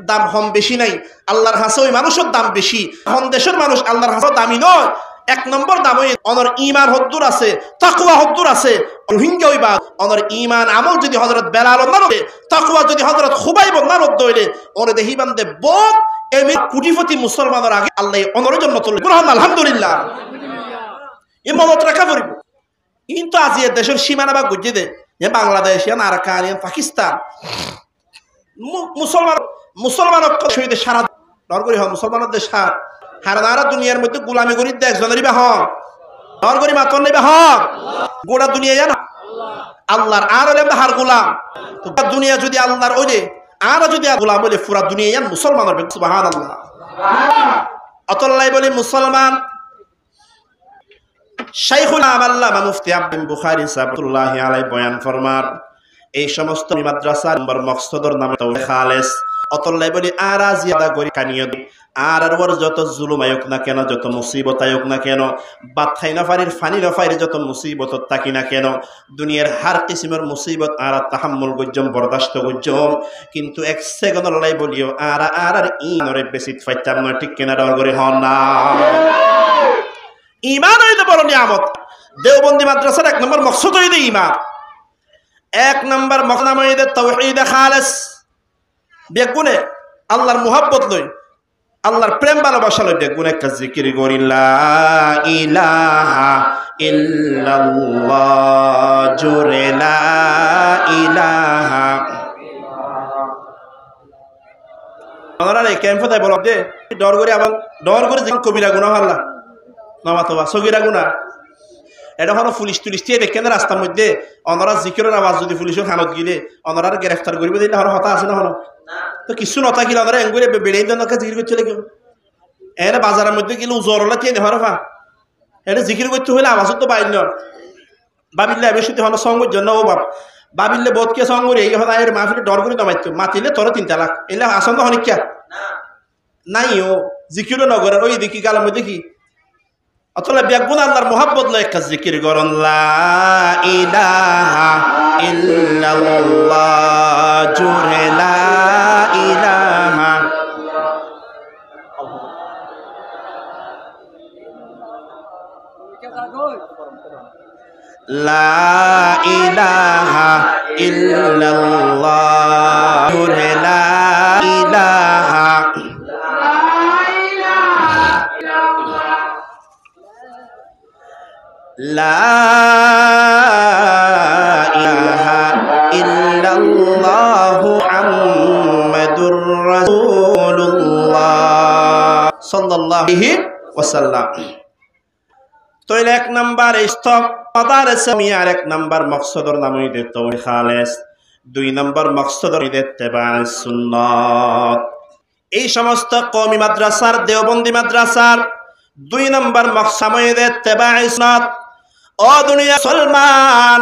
দাম হম বেশি নাই আল্লাহর কাছে ওই মানুষের দাম বেশি হন দেশের মানুষ আল্লাহর কাছে দামি নয় এক নম্বর দাম ওই অনর ঈমান হদ্দুর আছে তাকওয়া হদ্দুর আছে রোহিঙ্গা ওই বা অনর ঈমান আমল যদি হযরত বেলাল না রতে তাকওয়া যদি হযরত খুবাইব না রত দইলে ওরে দেহি বান্দে বক এমনি কোটিপতি মুসলমানের আগে আল্লাহ অনরের জন্য তুললেন আলহামদুলিল্লাহ এই মনত রাখা পড়িব কিন্তু আজি দেশের সীমানা বা গুজিয়ে দে যে বাংলাদেশ আরাকান পাকিস্তান মুসলমান শহীদের সারা নরগরি হন মুসলমানের দেশ হারা দুনিয়ার মধ্যে গোলামি করি একজনেরই বা হন নরগরি মাতন নেই বা হন গোটা দুনিয়া জানা আল্লাহর আর হলে হার গোলাম তো দুনিয়া যদি আল্লাহর ওই আর যদি গোলাম বলে পুরা দুনিয়া জান মুসলমানের সুবহানাল্লাহ অতল্লাই বলি মুসলমান শাইখুল আল্লামা মুফতি আব্দুল বুখারী সাহেবুল্লাহি আলাইহি বয়ান ফরমার এই সমস্ত মাদ্রাসা নম্বর মকসদর নাম তাওহীদ খালেস অতল্লাই বলি আর জিয়াদা করি কানিয় আর ওর যত জুলুম আয়োক না কেন যত মুসিবত আয়োক না কেন বাত খাই না ফারির ফানি না ফারির যত মুসিবত থাকি না কেন দুনিয়ার হার কিসিমের মুসিবত আর তাহাম্মুল গজ্জম বরদাস্ত গজ্জম কিন্তু এক সেকেন্ড লাই বলিও আর ইনরে বেশি ফাইতাম না ঠিক কেনা ডর করে হন না ঈমান হইতে বড় নিয়ামত দেওবন্দি মাদ্রাসার এক নম্বর মকসদ হইতে ঈমান এক নম্বর মকনাম হইতে তাওহীদ খালেস বেগুনে আল্লাহর মুহাব্বত লই আল্লাহর প্রেম ভালোবাসা লই বেগুনে একটা জিকির করি লা ইলাহা ইল্লাল্লাহ জোরে লা ইলাহা আমরা এই ক্যাম্পে বলো যে ডর করে আবার ডর করে যে কবিরা গুনাহ আল্লাহ নামাতবা সগীরা গুনাহ এটা হলো পুলিশ টুলিশ দিয়ে দেখেন রাস্তার মধ্যে অনরা জিকিরের আওয়াজ যদি পুলিশের খানত গিলে অনরার গ্রেফতার করবে দিলে হলো হতা আছে না হলো তো কিছু নতা গিলে অনরা এঙ্গুরে বেড়ে দিনকে জিকির করতে লাগে এনে বাজারের মধ্যে গেলে উজরলা দিয়ে নেওয়ার ফা এটা জিকির করতে হলে আওয়াজ তো বাইর নয় বাবিল্লে এবার শুধু হলো সঙ্গের জন্য ও বাপ বাবিল্লে বোধকে সঙ্গরে এই হলো এর মাহফিলে ডর করে দমাইতো মাতিলে তোর 3 তালাক এলে আসন্দ হনিকা নাই ও জিকিরও নগরের ওই দেখি গালের মধ্যে কি অতলা বেগুন আল্লাহর মুহাব্বত লয় একটা জিকির করন লা ইলাহা ইল্লাল্লাহ জোরে লা ইলাহা লা ইলাহা ইল্লাল্লাহ জোরে লা ইলাহা লা ইলাহা ইল্লাল্লাহু মুহাম্মাদুর রাসূলুল্লাহ সাল্লাল্লাহু আলাইহি ওয়াসাল্লাম তো এক নাম্বার ইস্তেফাদার সামিয়ার এক নাম্বার মকসদর নাম হইতে তাওহীদ খালেস দুই নাম্বার মকসদর হইতে ইত্তেবা'আ সুন্নাত এই সমস্ত কওমি মাদ্রাসার দেওবন্দি মাদ্রাসার দুই নাম্বার মকসদ হইতে ইত্তেবা'আ সুন্নাত ও দুনিয়া মুসলমান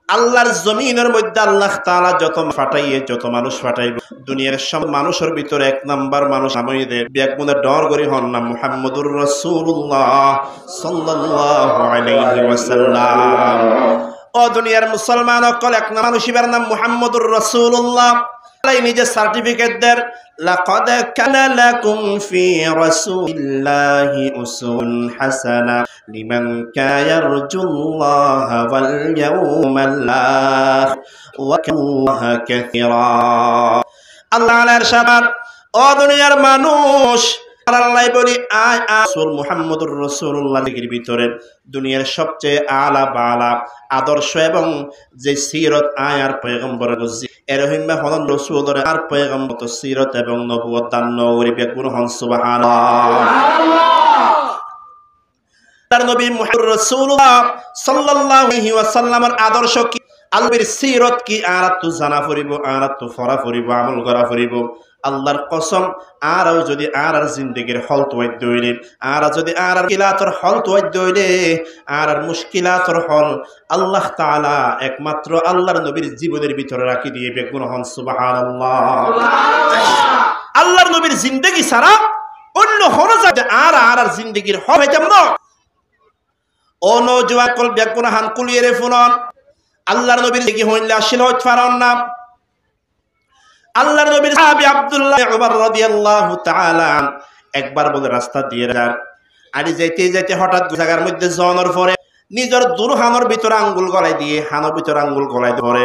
আল্লাহর জমিনের মধ্যে আল্লাহ তাআলা যত ফাটাইয়ে যত মানুষ ফাটাইব দুনিয়ার সব মানুষের ভিতরে এক নাম্বার মানুষ আমাদের বেগুনের ডর করি হন না মুহাম্মদুর রাসূলুল্লাহ সাল্লাল্লাহু আলাইহি ওয়াসাল্লাম ও দুনিয়ার মুসলমান সকল এক নাম মানুষের নাম মুহাম্মদুর রাসূলুল্লাহ আল্লাহ নিজে সার্টিফিকেট দেন লাকাদ কানা লাকুম ফি রাসূলিল্লাহি উসওয়াতুন হাসানা লিমান কানা ইয়ারজুল্লাহা ওয়াল ইয়াউমাল আখির ওয়া কাল্লাহা কাসীরা আল্লাহ ইরশাদ ও দুনিয়ার মানুষ আল্লাহ বলি রাসূল মুহাম্মদুর রাসূলুল্লাহ এর ভিতরে দুনিয়ার সবচেয়ে আলা বালা আদর্শ এবং যে সিরত আয়ার পয়গম্বরের এরহিমা হন রাসূলের আর পয়গম্বর তো সিরত এবং নবুয়ত দান নওরি বেগুন হন সুবহানাল্লাহ তার নবী মুহাম্মদ রাসূলুল্লাহ সাল্লাল্লাহু আলাইহি ওয়াসাল্লামের আদর্শ কি আল্লাহর সিরত কি আর তো জানা পড়িব আর তো ফরা পড়িব আমল করা পড়িব আল্লাহর কসম আরও যদি আর জিন্দেগির হল তোয়াইদ হইলে আর যদি আর কিলাতর হল তোয়াইদ হইলে আর মুশকিলাতর হল আল্লাহ তাআলা একমাত্র আল্লাহর নবীর জীবনের ভিতরে রাখি দিয়ে বেগুন হন সুবহানাল্লাহ আল্লাহর নবীর জিন্দেগি ছাড়া অন্য হল যাতে আর জিন্দেগির হল হইতাম না ও নওজোয়ান কল বেগুন হান কুলিয়ে রে ফুনন আল্লাহর নবীর জিন্দেগি হইলে আসিল হইত পারন না আল্লাহর নবীর সাহাবী আব্দুল্লাহ উমর রাদিয়াল্লাহু তাআলা একবার বলে রাস্তা দিয়ে যার আরে যাইতে যাইতে হঠাৎ জায়গার মধ্যে জনের পরে নিজের দুরহানোর ভিতর আঙ্গুল গলায় দিয়ে হানোর ভিতর আঙ্গুল গলায় ধরে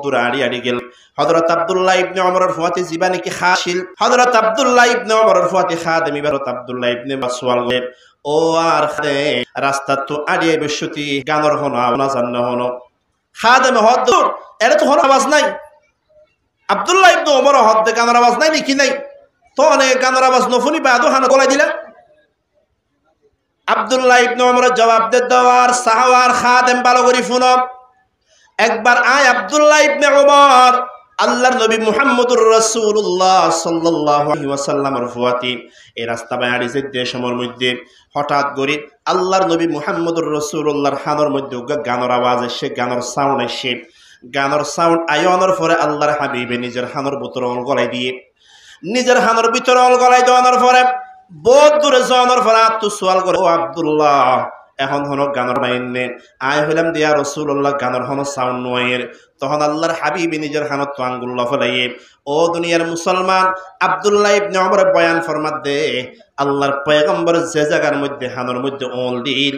দূর আড়ি গেল। হযরত আব্দুল্লাহ ইবনে ওমরের ফুয়াতি জীবানি কি খাসিল, হযরত আব্দুল্লাহ ইবনে ওমরের ফুয়াতি খাদেম হযরত আব্দুল্লাহ ইবনে মাসউয়াল গেল। ও আর রাস্তা তো আড়িয়ে বসতি গানর হনো না জান্ন হনো খাদেম হদ্দুর এর তো হনো আওয়াজ নাই। আব্দুল্লাহ ইবনে ওমর হদ্দে গানর আওয়াজ নাই নাকি নাই, তো অনেক গানর আওয়াজ নফুনি বাদু হানো গলাই দিলা। আব্দুল্লাহ ইবনে ওমরের জবাব দে দেওয়ার সাহাওয়ার খাদেম ভালো করে শুনো। একবার আয় আব্দুল্লাহ ইবনে ওমর আল্লাহর নবী মুহাম্মদুর রাসূলুল্লাহ সাল্লাল্লাহু আলাইহি ওয়াসাল্লামের ফুয়াতি এই রাস্তা বাড়ি যেতে সময়ের মধ্যে হঠাৎ করে আল্লাহর নবী মুহাম্মদুর রাসূলুল্লাহর হানোর মধ্যে গানের আওয়াজ এসে, গানের সাউন্ড এসে, গানের সাউন্ড আয়নের পরে আল্লাহর হাবিবে নিজের হানোর ভিতরে গলায় দিয়ে, নিজের হানোর ভিতরে গলায় দেওয়ানোর পরে বহুত দূরে যাওয়ানোর পরে আত্ম সোয়াল করে, ও আব্দুল্লাহ এখন হনো গানের মাইনে আয় হইলাম দিয়া রাসূলুল্লাহ গানের হনো সাউন্ড নয়ের। তখন আল্লাহর হাবিব নিজের হানত তো আঙ্গুল্লাহ ফলাইয়ে, ও দুনিয়ার মুসলমান আব্দুল্লাহ ইবনে ওমর বয়ান ফরমাত দে আল্লাহর পয়গম্বর যে জায়গার মধ্যে হানোর মধ্যে ওল দিল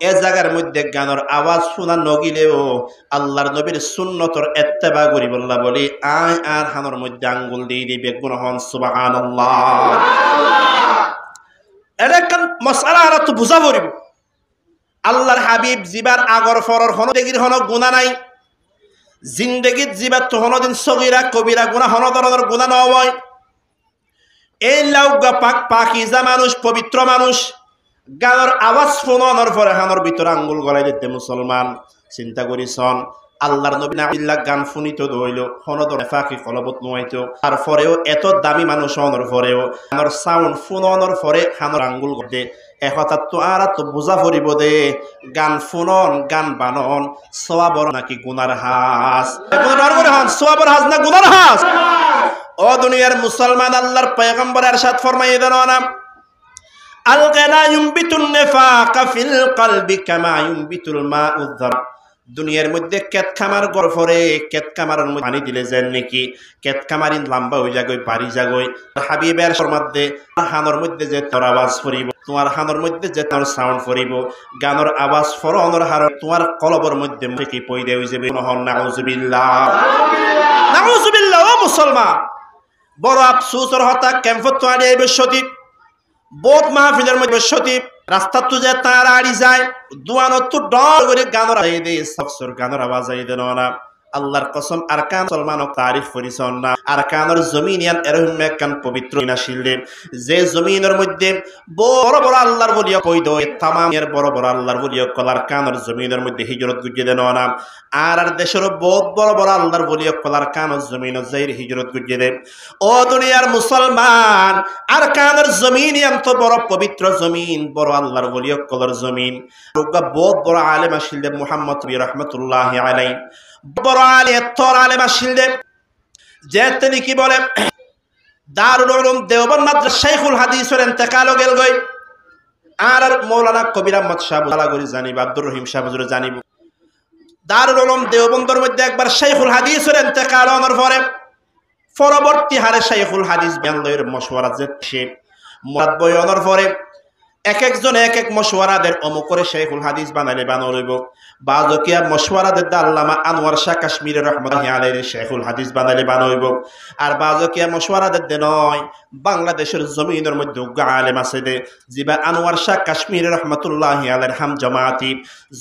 এ জায়গার মধ্যে গানের আওয়াজ শোনা নগিলেও আল্লাহর নবীর সুন্নতর ইত্তেবা করি বললা বলি আয় আর হানোর মধ্যে আঙ্গুল দিয়ে দিবে গুণহন সুবহানাল্লাহ। এটা একটা মশালা আর তো বুঝা পড়িব। আল্লাহর হাবিব জিবার আগর ফরর হন দেগির হন গুণা নাই, জিন্দেগিত জিবার তো হনদিন সগীরা কবিরা গুণা হন ধরনের গুণা নয়। এই লাউগা পাক পাকিজা মানুষ, পবিত্র মানুষ গানের আওয়াজ ফোনানোর পরে হানোর ভিতরে আঙ্গুল গলায় দিতে মুসলমান চিন্তা করিছন। আল্লাহর নবী নাবিল্লাহ গান ফুনিত দইল হনদর ফাঁকি কলবত নোয়াইতো, তারপরেও এত দামি মানুষ হওয়ার পরেও হানোর সাউন্ড ফোনানোর পরে হানোর আঙ্গুল গদে একথা তো আর তো বোঝা পড়িব দে গান ফুনন গান বানন সওয়াবর নাকি গুনার হাস, সওয়াবর হাস না গুনার হাস। ও দুনিয়ার মুসলমান আল্লাহর পয়গম্বর ইরশাদ ফরমাইয়ে দেন না আল গানা ইউমবিতুন নিফাকা ফিল কলবি কামা ইউমবিতুল মাউয যার। দুনিয়ার মধ্যে কেত খামার গরফরে কেত খামারের মধ্যে পানি দিলে যেন নাকি কেত খামারি লম্বা হয়ে যাগই বাড়ি যাগই। হাবিবের মধ্যে হানোর মধ্যে যে তোর আওয়াজ ফরিব, তোমার হানোর মধ্যে যে তোর সাউন্ড ফরিব, গানের আওয়াজ ফরনের হার তোমার কলবর মধ্যে কি পয়দা হয়ে যাবে। নাউজুবিল্লাহ নাউজুবিল্লাহ। ও মুসলমান বড় আফসোসের হতা ক্যাম্পত তো আড়ি বসতি বহুত মাহফিলের মধ্যে বসতি রাস্তা তো যে তার আড়ি যায় দুয়ানো তো ডর করে গানের আই দে সবসর গানের আওয়াজ আই দেন না। আল্লাহর কসম আরকান মুসলমানক তারিফ করিছন না আরকানের জমিনিয়ান এরকম একখান পবিত্র নাশিলে যে জমিনের মধ্যে বড় বড় আল্লাহর বলিয়া কই দয় তামামের বড় বড় আল্লাহর বলিয়া কলার কানের জমিনের মধ্যে হিজরত গুজিয়ে দেন না। আর দেশের বহুত বড় বড় আল্লাহর বলিয়া কলার কানের জমিন যাইর হিজরত গুজিয়ে দেন। ও দুনিয়ার মুসলমান আরকানের জমিনিয়ান তো বড় পবিত্র জমিন, বড় আল্লাহর বলিয়া কলার জমিন। বহুত বড় আলেম আসিলে মুহাম্মদ রাহমাতুল্লাহি আলাইহি বড় আলে তোর আলেম আসিলে যে তিনি কি বলে দারুল উলুম দেওবন্দ মাদ্রাসা শাইখুল হাদিসের ইন্তেকাল গেল গই। আর মৌলানা কবির আহমদ সাহেব আলাগরি জানিব, আব্দুর রহিম সাহেব হুজুর জানিব দারুল উলুম দেওবন্দের মধ্যে একবার শাইখুল হাদিসের ইন্তেকাল হওয়ার পরে পরবর্তী হারে শাইখুল হাদিস বেনলয়ের মশওয়ারা যে সে মুরাদ বয়ানোর পরে এক একজন এক এক মশওয়ারাদের অমুক করে শাইখুল হাদিস বানাইলে বানাইব। বাজকিয়া মশওয়ারাদের আল্লামা আনোয়ার শাহ কাশ্মীরি রহমাতুল্লাহি আলাইহি শাইখুল হাদিস বানাইলে বানাইব। আর বাজকিয়া মশওয়ারাদের দে নয় বাংলাদেশের জমিনের মধ্যে আলেম আছে দে জিবা আনোয়ার শাহ কাশ্মীরি রহমাতুল্লাহি আলাইহির হাম জামাতি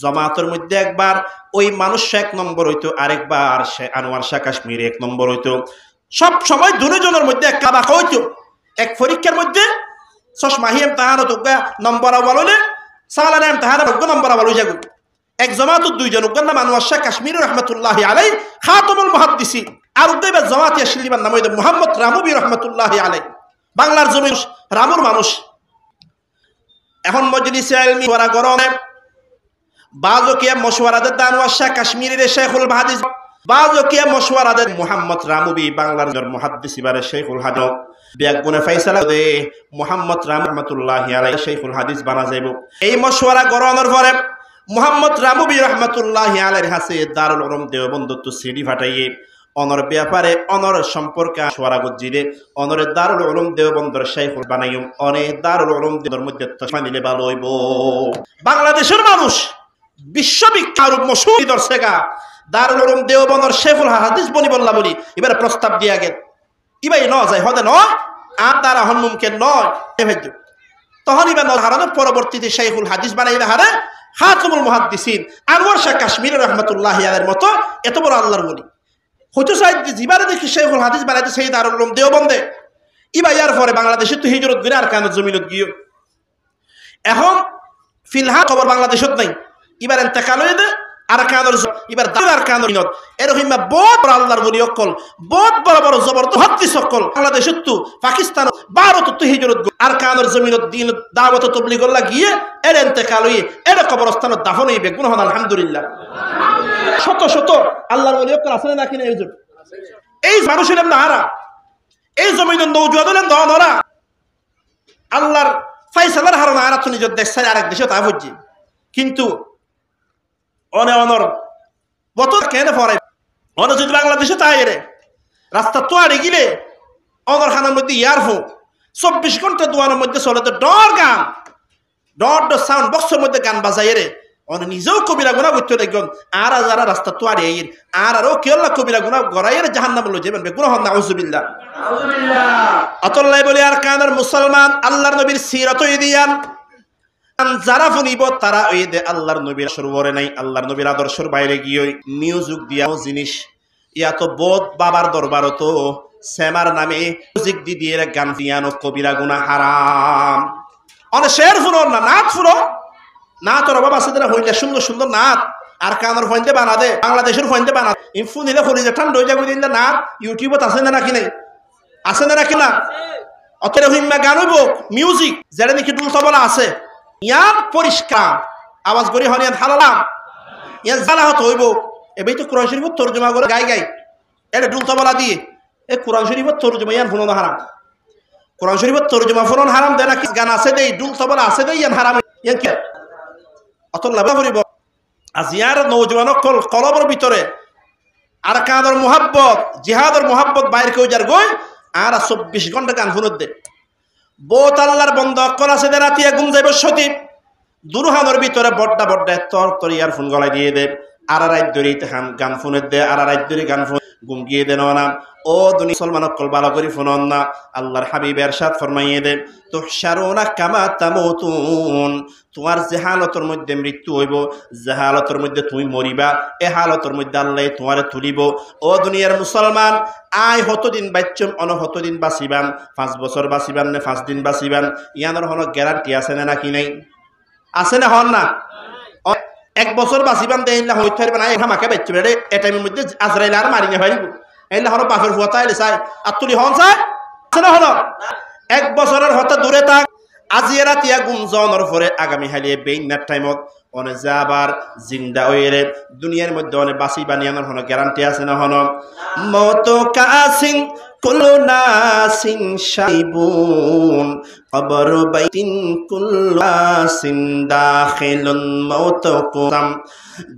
জামাতের মধ্যে একবার ওই মানুষ এক নম্বর হইতো, আরেকবার সে আনোয়ার শাহ কাশ্মীরি এক নম্বর হইতো। সব সময় দুজনের মধ্যে এক কাবা হইতো। এক পরীক্ষার মধ্যে চশমাহিম তাহানো তো নম্বর বললে সালানাম তাহানা নম্বর বল যাগো এক জামাত দুইজন উগান নাম আনোয়ার শাহ কাশ্মীরি রাহমাতুল্লাহি আলাইহি খাতামুল মুহাদ্দিসিন আর উদ্দেবা জামাত ইয়াশলিমান নাম হইছে মুহাম্মদ রামুবি রাহমাতুল্লাহি আলাইহি বাংলার জমির রামুর মানুষ। এখন মজলিসে ইলমি ওরা গরমে বাজকিয়া মশওয়ারাদের আনোয়ার শাহ কাশ্মীরির শাইখুল হাদিস বাজকিয়া মশওয়ারাদের মুহাম্মদ রামুবি বাংলার মুহাদ্দিস ইবারে শাইখুল হাদিস বেগুনে ফয়সালা দে মুহাম্মদ রাহমাতুল্লাহি আলাইহি শাইখুল হাদিস বানা যাইব। এই মশওয়ারা গরনের পরে মুহাম্মদ রামুবি রাহমাতুল্লাহি আলাইহি হাসে দারুল উলুম দেওবন্দ তো সিডি ফাটাইয়ে অনর ব্যাপারে অনর সম্পর্কে মশওয়ারা গজিরে অনরে দারুল উলুম দেওবন্দর শাইখুল বানাইম অনে দারুল উলুম দেওবন্দের মধ্যে তসমা নিলে ভালো হইব। বাংলাদেশের মানুষ বিশ্ববিখ্যাত মশহুর দর্শকা দারুল উলুম দেওবন্দর শেখুল হাদিস বনি বললা বলি এবারে প্রস্তাব দিয়া গেল ইবাই ন যায় হদে ন আর তারা হন মুমকিন নয় তখন ইবা হারানোর পরবর্তীতে শেখুল হাদিস বানাইবে হারে খাতুমুল মুহাদ্দিসিন আনোয়ার শাহ কাশ্মীর রহমতুল্লাহ আলাইহির মতো এত বড় আল্লাহর ওলি হয়তো সাইদ জিবারে দেখি শেখুল হাদিস বানাইতে সেই দারুল উলুম দেওবন্দে ইবা ইয়ার পরে বাংলাদেশে তো হিজরত করে আর কানের জমিনত গিয়ে এখন ফিলহাল খবর বাংলাদেশত নাই এবার এতেকাল হয়ে দে আর কানের এবার আর কানের মিনত এরকম বহুত বড় আল্লাহর ওলি অকল বহুত বড় বড় জবরদস্ত হাদিস অকল বাংলাদেশত তো পাকিস্তান ভারত তো হিজরত আর কানের জমিনত দিন দাওয়াত তাবলীগল্লা গিয়ে এর এতেকাল হয়ে এর কবরস্থানত দাফন হইবে গুণ হন আলহামদুলিল্লাহ শত শত আল্লাহর ওলি অকল আছে নাকি না এই মানুষের না হারা এই জমিনের নৌজুয়াদের নরা আল্লাহর ফাইসালার হারনা আর তো নিজের দেশ ছাড়া আরেক দেশে তা বুঝছি কিন্তু অনে অনর বত কেন পড়ে অনে যদি বাংলাদেশে তাই রে রাস্তা তো আড়ে গিলে অনর খানার মধ্যে ইয়ারফোন 24 ঘন্টা দোয়ানোর মধ্যে চলে তো ডর গান ডর সাউন্ড বক্সের মধ্যে গান বাজাই রে অনে নিজেও কবিরা গুণা করতে দেখুন আর যারা রাস্তা তো আড়ে আর আরো কেল্লা কবিরা গুণা গড়াইয়ের জাহান্নামে লই যাবেন গুনাহ হন নাউজুবিল্লাহ আতল্লাই বলি আর কানের মুসলমান আল্লাহর নবীর সিরাত দিয়ান যারা ফুনিব তারা ওই দে আল্লাহর নবীর সরবরে নাই আল্লাহর নবীর আদর্শের বাইরে গিয়ে মিউজিক দিয়াও জিনিস ইয়া তো বোধ বাবার দরবার তো সেমার নামে মিউজিক দিয়ে গান দিয়ানো কবিরা গুনাহ হারাম অনে শের ফুনো না নাচ ফুনো না তোর বাবা আছে না হইলে সুন্দর সুন্দর নাচ আর কানের ফোনতে বানা দে বাংলাদেশের ফোনতে বানা ইনফু নিলে খুলি যে ঠান্ডা হয়ে যাবে দিন নাচ ইউটিউবত আছে না নাকি নাই আছে না নাকি না অতরে হিম্মা গান হইব মিউজিক যেটা নাকি ডুল তবলা আছে ইয়ান পরিষ্কার আওয়াজ করি হনিয়ান হালালাম ইয়ান জালাহত হইব এবাই তো কোরআন শরীফ তরজমা করে গাই গাই এটা ডুল তবলা দিয়ে এ কোরআন শরীফ তরজমা ইয়ান ফোন হারাম কোরআন শরীফ তরজমা ফোন হারাম দেয় নাকি গান আছে দেই ডুল তবলা আছে দেই ইয়ান হারাম ইয়ান কি অত লাভ করিব আজ ইয়ার নৌজওয়ান কলবর ভিতরে আর কাঁদর মোহাব্বত জিহাদর মোহাব্বত বাইরে কেউ যার গই আর 24 ঘন্টা গান শুনত দে বহুত আল্লাহর বন্ধ অকল আছে দে রাতিয়া ঘুম যাইব সতীপ দুরুহানোর ভিতরে বড্ডা বড্ডা তর ইয়ারফোন গলায় দিয়ে দে আর রাত ধরে গান ফোনের দে আর রাত ধরে গান ফোন ঘুম গিয়ে দে না ও দুনিয়া মুসলমান অকল ভালো করে ফোনন না আল্লাহর হাবিব এরশাদ ফরমাইয়ে দে তুহশারুনা কামা তামুতুন তোমার যে হালতের মধ্যে মৃত্যু হইব যে হালতের মধ্যে তুমি মরিবা এ হালতের মধ্যে আল্লাহ তোমারে তুলিব ও দুনিয়ার মুসলমান আয় হতদিন বাচ্চম অনহতদিন বাঁচিবান 5 বছর বাঁচিবান নে 5 দিন বাঁচিবান ইয়ানোর কোনো গ্যারান্টি আছে না নাকি নাই আছে না হন না 1 বছর বাঁচিবান দেন না হইতে পারবে না আমাকে বেচবে রে এ টাইমের মধ্যে আজরাইল আর মারি না পারিব এলা হলো বাপের ফুয়াতা এলে চাই আর তুলি হন চাই আছে না হলো 1 বছরের হতে দূরে থাক আজি রাতিয়া গুমজনের পরে আগামী হালিয়ে বেইনার টাইমত অনে যে আবার জিন্দা হইরে দুনিয়ার মধ্যে অনেক বাঁচি বানিয়ানোর হনো গ্যারান্টি আছে না হনো মত কাসিন কুল্লু নাসিন শাইবুন কবর বাইতিন কুল্লু নাসিন দাখিলুন মত কুরাম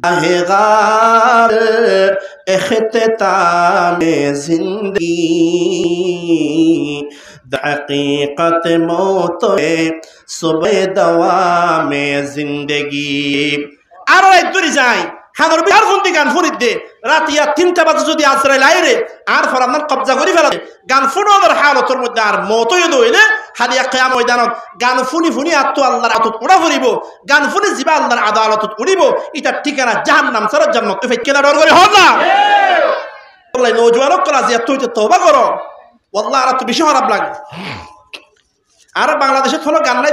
দাহেগার ইখতিতামে জিন্দগি हकीकत मौत सुबह दवामे जिंदगी আর রাত ধরে যায় খানোর বিহার ফোনটি গান ফোনিত দে রাতিয়া 3টা বাজে যদি আজরাইল আইরে আর ফর আপনার কবজা করি ফেলা গান ফোনের হালতের মধ্যে আর মতই দইলে খালি কিয়াম ময়দানত গান ফুনি ফুনি আত্ম আল্লাহর আতত উড়া ফুরিব গান ফুনি জিবা আল্লাহর আদালতত উড়িব এটা ঠিকানা জাহান্নাম ছাড়া জান্নাত এ ফেকেলা ডর করে হল না আল্লাহ নওজওয়ানক কলা যে তুই তওবা করো ওয়াল্লাহ আর তো বেশি খারাপ লাগে আর বাংলাদেশে কোনো গান নাই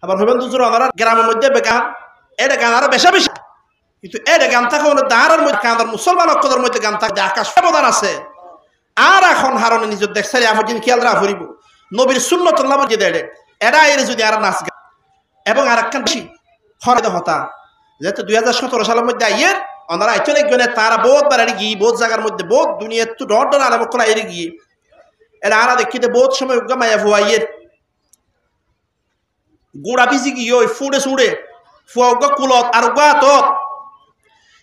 আবার হইবেন দুজোর ওনারা গ্রামের মধ্যে বেগান এটা গান আরো বেশা বেশি কিন্তু এটা গান থাকে দাঁড়ার মধ্যে কাঁদার মুসলমান অক্ষদের মধ্যে গান থাকে আকাশ ব্যবধান আছে আর এখন হারণে নিজের দেখ সারি আফদিন খেয়াল রা ফুরিব নবীর সুন্নতুল্লাহ বলে দেড়ে এরা এর যদি আর নাচ গান এবং আর একখান বেশি হরে হতা যেহেতু 2017 সালের মধ্যে আইয়ের ওনারা আইতে গেলে তারা বহুত বার গিয়ে বহুত জায়গার মধ্যে বহুত দুনিয়া একটু ডর ডর আলাম করা এর গিয়ে এরা আরা দেখিতে বহুত সময় মায়া ফুয়াইয়ের গুড়া পিছি গিয়ে ওই ফুড়ে সুড়ে ফুয়া কুলত আর গা তো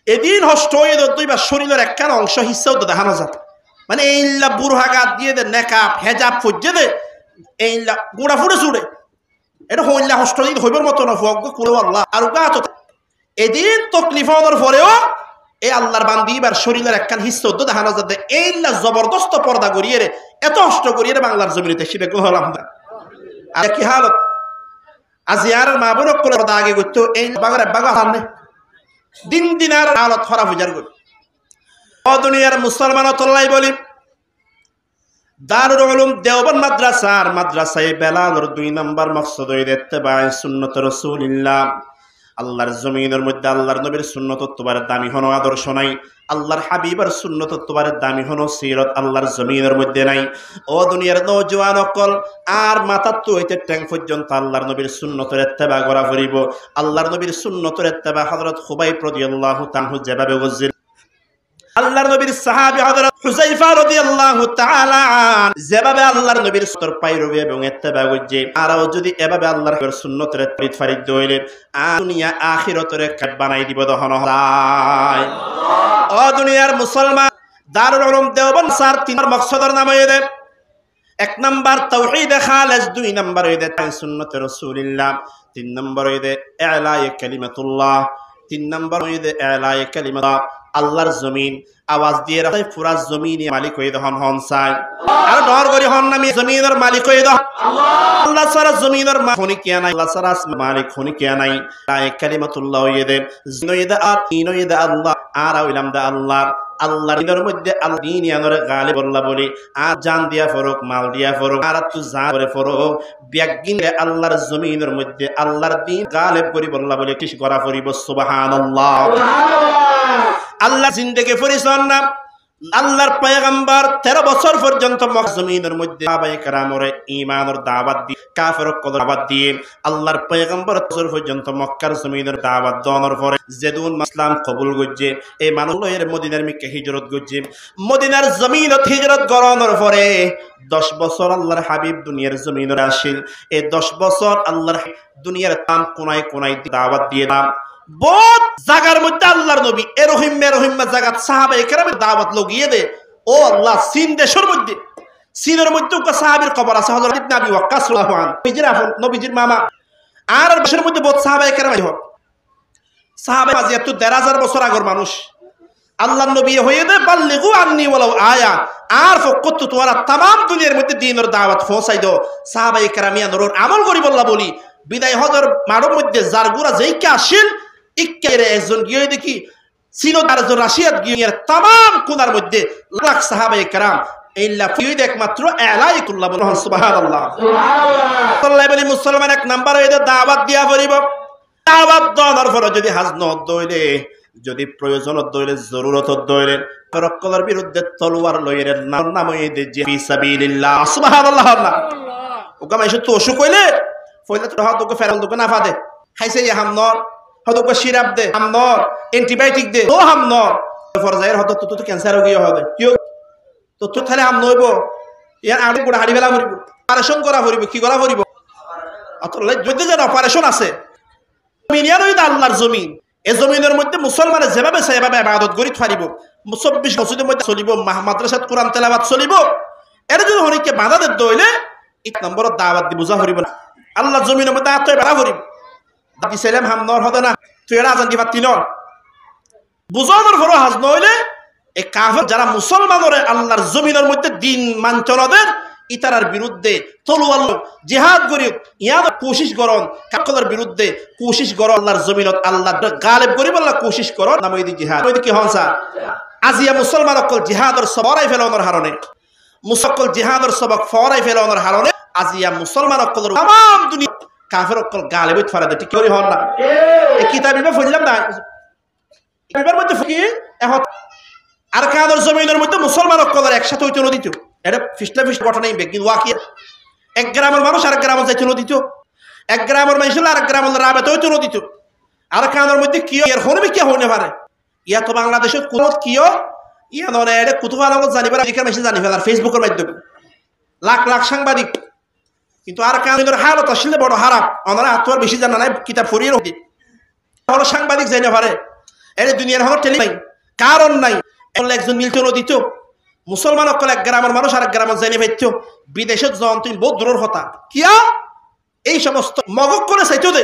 এদিন হষ্ট হয়ে দুই বা শরীরের একখান অংশ হিসাও তো দেখানো যায় মানে এইলা বুড়হা গাত দিয়ে দে নেকাপ হেজাব ফুজে দে এইলা গুড়া ফুড়ে সুড়ে এটা হইলা হষ্ট হইবার মতো না ফুয়া কুলো আল্লাহ আর গা তো এদিন তকলিফ হওয়ার পরেও এই আল্লাহর বান্দি এবার শরীরের একখান হিস্সা উদ্দ দেখানো যাতে এইলা জবরদস্ত পর্দা করিয়ে রে এত কষ্ট করিয়ে বাংলার জমিনেতে শিবে হলাম না আর কি হালত আজি আর মা বোন করে পর্দা আগে করতো এই বাগারে বাগা সামনে দিন দিন আর হালত খারাপ হয়ে যার ও দুনিয়ার মুসলমান তল্লাই বলি দারুল উলুম দেওবন্দ মাদ্রাসায় বেলালর 2 নম্বর মাকসাদ হইল ইত্তেবায়ে সুন্নাত রাসূলিল্লাহ আল্লাহর জমিনের মধ্যে আল্লাহর নবীর সুন্নত তওবার দামি হনো আদর্শ নাই আল্লাহর হাবিবের সুন্নত তওবার দামি হনো সিরাত আল্লাহর জমিনের মধ্যে নাই ও দুনিয়ার নওজোয়ান অকল আর মাথা তো হইতে ট্যাং পর্যন্ত আল্লাহর নবীর সুন্নতের ইত্তেবা করা করিব আল্লাহর নবীর সুন্নতের ইত্তেবা হযরত খুবাইব রাদিয়াল্লাহু তাআলা যেভাবে গজ্জিল আল্লাহর নবীর সাহাবী হযরত হুযায়ফা রাদিয়াল্লাহু তাআলা যেভাবে আল্লাহর নবীর সুন্নাতের পায়রবি এবং ইত্তেবা করছে আরও যদি এভাবে আল্লাহর সুন্নতের ফারিদ হইলে দুনিয়া আখিরাতের কাট বানাই দিব দহন হয় ও দুনিয়ার মুসলমান দারুল উলুম দেওবন্দ স্যার 3 মাকসাদের নাম হইছে 1 নাম্বার তাওহীদ খালিস 2 নাম্বার হইছে সুন্নাত রাসূলিল্লাহ 3 নাম্বার হইছে ইলায়ে কালিমাতুল্লাহ 3 নাম্বার হইছে ইলায়ে কালিমাতুল্লাহ আল্লাহর জমিন আওয়াজ দিয়ে রাখে পুরা জমিনের মালিক হয়ে দহন হন চাই আর ডর করি হন নামি জমিনের মালিক হয়ে দহ আল্লাহ সারা জমিনের মালিক কে নাই আল্লাহ সারা মালিক হনি কে নাই তাই কালিমাতুল্লাহ হয়ে দে জিনইদা আর ইনইদা আল্লাহ আর আইলাম দা আল্লাহ আল্লাহর দিনের মধ্যে আল্লাহ দিন ইয়ানরে গালিব আল্লাহ বলি আর জান দিয়া ফরক মাল দিয়া ফরক আর তু জান করে ফরক বিয়াগিন আল্লাহর জমিনের মধ্যে আল্লাহর দিন গালিব করি আল্লাহ বলে কি করা করিব সুবহানাল্লাহ আল্লাহ জিন্দেগি ফরিসান না আল্লাহর পয়গম্বর 13 বছর পর্যন্ত মক্কা জমিনের মধ্যে সাহাবায়ে কেরামরে ঈমানের দাওয়াত দি কাফেরক দাওয়াত দিয়ে আল্লাহর পয়গম্বর 13 বছর পর্যন্ত মক্কার জমিনের দাওয়াত দেওয়ার পরে যেদুন ইসলাম কবুল করছে এই মানুষের মদিনার মিকে হিজরত করছে মদিনার জমিনত হিজরত করানোর পরে 10 বছর আল্লাহর হাবিব দুনিয়ার জমিনে আসিল এই 10 বছর আল্লাহর দুনিয়ার তাম কোনায় কোনায় দাওয়াত দিয়ে দাম বহুত জায়গার মধ্যে আল্লাহর নবী এরহিম জায়গাত সাহাবায়ে কেরামের দাওয়াত লগিয়ে দে ও আল্লাহ সিন দেশের মধ্যে সিনের মধ্যে সাহাবীর কবর আছে হযরত ইবনে আবি ওয়াক্কাস রাদিয়াল্লাহু আনহু নবীজির আপন নবীজির মামা আর দেশের মধ্যে বহুত সাহাবায়ে কেরাম হয় সাহাবা মাঝে এত 1,500 বছর আগর মানুষ আল্লাহর নবী হয়ে দে বাল্লিগু আন্নী ওয়ালাউ আয়া আর ফকত তোরা तमाम দুনিয়ার মধ্যে দ্বীনের দাওয়াত পৌঁছাই দাও সাহাবায়ে কেরামিয়ানর আমল করি বল্লা বলি বিদায় হজর মারুর মধ্যে জারগুরা যেইকে আসিল ইক্কেরে একজন গিয়ে দেখি ছিল তারজন রাশিয়াত গিয়ে तमाम কোনার মধ্যে লাখ সাহাবায়ে কেরাম ইল্লা ফিউদ একমাত্র আলাইকুল্লাহ বলুন সুবহানাল্লাহ সুবহানাল্লাহ বলি মুসলমান এক নাম্বার হয়ে দাওয়াত দিয়া পড়িব দাওয়াত দেওয়ার পর যদি হাজ নদ দইলে যদি প্রয়োজন দইলে জরুরত দইলে রক্কলের বিরুদ্ধে তলোয়ার লইরে নাম হইতে যে ফিসাবিলিল্লাহ সুবহানাল্লাহ ওকা মাইছে তো অসুখ হইলে ফইলে তো হাত ওকে ফেরাল দোকে না ফাদে খাইছে হামনর হদক সিরাপ দে হামনর অ্যান্টিবায়োটিক দে ও হামনর ফরজায়ের হদ তো ক্যান্সার হয়ে গিয়ে হবে কি তো তো তাহলে হাম নইব ইয়ার আড়ি গুড়া হাড়ি ফেলা করিব অপারেশন করা করিব কি করা করিব অতলে যদি যেন অপারেশন আছে মিলিয়ান হইতা আল্লাহর জমিন এই জমিনের মধ্যে মুসলমানে যেভাবে সেভাবে ইবাদত করি পারিব 24 বছরের মধ্যে চলিব মাদ্রাসাত কোরআন তেলাওয়াত চলিব এর যদি হনিকে বাধা দিতে হইলে এক নম্বর দাওয়াত দি বুঝা করিব না আল্লাহর জমিনের মধ্যে আত বেড়া করিব দাদি সালাম হাম নর হদে না তুই এরা আজান দিবা তিন বুঝানোর পর হাজ নইলে এই কাফের যারা মুসলমানরে আল্লাহর জমিনের মধ্যে দিন মানচলদের ইতারার বিরুদ্ধে তলোয়ার জিহাদ করি ইয়াদ কোশিশ করন কাকলের বিরুদ্ধে কোশিশ করো আল্লাহর জমিনত আল্লাহ গালিব করি বললা কোশিশ করো নাম হইদি জিহাদ হইদি কি হনসা আজিয়া মুসলমান অকল জিহাদর সবরাই ফেলানোর হারণে মুসকল জিহাদর সবক ফরাই ফেলানোর হারণে আজিয়া মুসলমান অকলের तमाम দুনিয়া কাফের অকল গালিব ফারা দে ঠিক করি হন না এই কিতাবিবা ফজলাম না কিতাবের মধ্যে কি এখন আর কাদের জমিনের মধ্যে মুসলমান অকলের একসাথে হইতে নদীতে এটা ফিসলা ফিস ঘটনাই বেগিন ওয়াকিয়া এক গ্রামের মানুষ আরেক গ্রামে যাইতে নদীত এক গ্রামের মানুষ আরেক গ্রামের রাবেতে হইতে নদীত আর কাদের মধ্যে কি এর হনবে কি হইনে পারে ইয়া তো বাংলাদেশের কোন কিও ইয়া নরে এটা কুতুবা আলামত জানিবার আমেরিকার মেশিন জানি ফেলার ফেসবুকের মাধ্যমে লাখ লাখ সাংবাদিক কিন্তু আর কাদের হালত আসলে বড় খারাপ ওনারা আত্মার বেশি জানা নাই কিতাব ফরিয়ে রহি হলো সাংবাদিক জানি পারে এর দুনিয়ার হলো টেলি নাই কারণ নাই একজন মিলতে নদীত মুসলমান অকল এক গ্রামের মানুষ আরেক গ্রামের জানি পাইত বিদেশে জন তুমি বহুত দূরের কথা কিয়া এই সমস্ত মগক করে চাইতো দে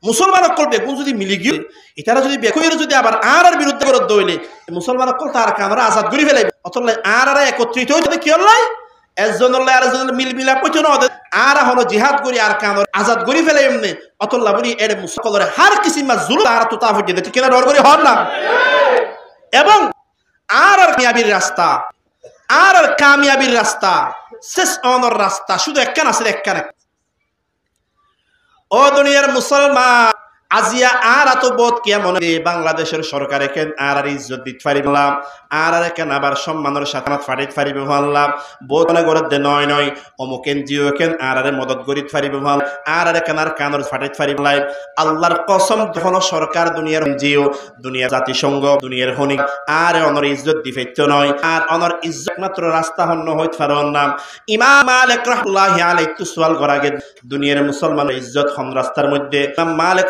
মুসলমান অকল বেগুন যদি মিলি গিয়ে এটারা যদি বেকুয়ের যদি আবার আর বিরুদ্ধে করে দইলে মুসলমান অকল তার কামরা আজাদ করে ফেলাইবে অতলে আর একত্রিত হইতে কি হল একজনের আর একজনের মিলমিলা পচন আর হলো জিহাদ করি আর কামর আজাদ করে ফেলে এমনি অতল্লা বলি এর মুসলমানের হার কিসিমা জুলুম আর তো তা হয়ে যেতে কিনা ডর করে হন না এবং আর কামিয়াবির রাস্তা আর কামিয়াবির রাস্তা শেষ অনর রাস্তা শুধু একখান আছে একখান ও দুনিয়ার মুসলমান আজিয়া আর এত বোধ কিয়া মনে বাংলাদেশের সরকার এখান আর ইজ্জত দিতে পারিলাম আর এখান আবার সম্মানের সাথে ফাটিতে পারিবে ভাবলাম বোধ মনে করে দে নয় নয় অমুক এনজিও এখান আর মদত করিতে পারিবে ভাল আর এখান আর কানর ফাটিতে পারিবে আল্লাহর কসম যখন সরকার দুনিয়ার এনজিও দুনিয়ার জাতিসংঘ দুনিয়ার হনিক আর অনর ইজ্জত দিফেত্য নয় আর অনর ইজ্জত মাত্র রাস্তা হন্য হইতে পারন নাম ইমাম মালিক রাহমাতুল্লাহি আলাইহি তো সওয়াল করা গে দুনিয়ার মুসলমানের ইজ্জত হন রাস্তার মধ্যে ইমাম মালিক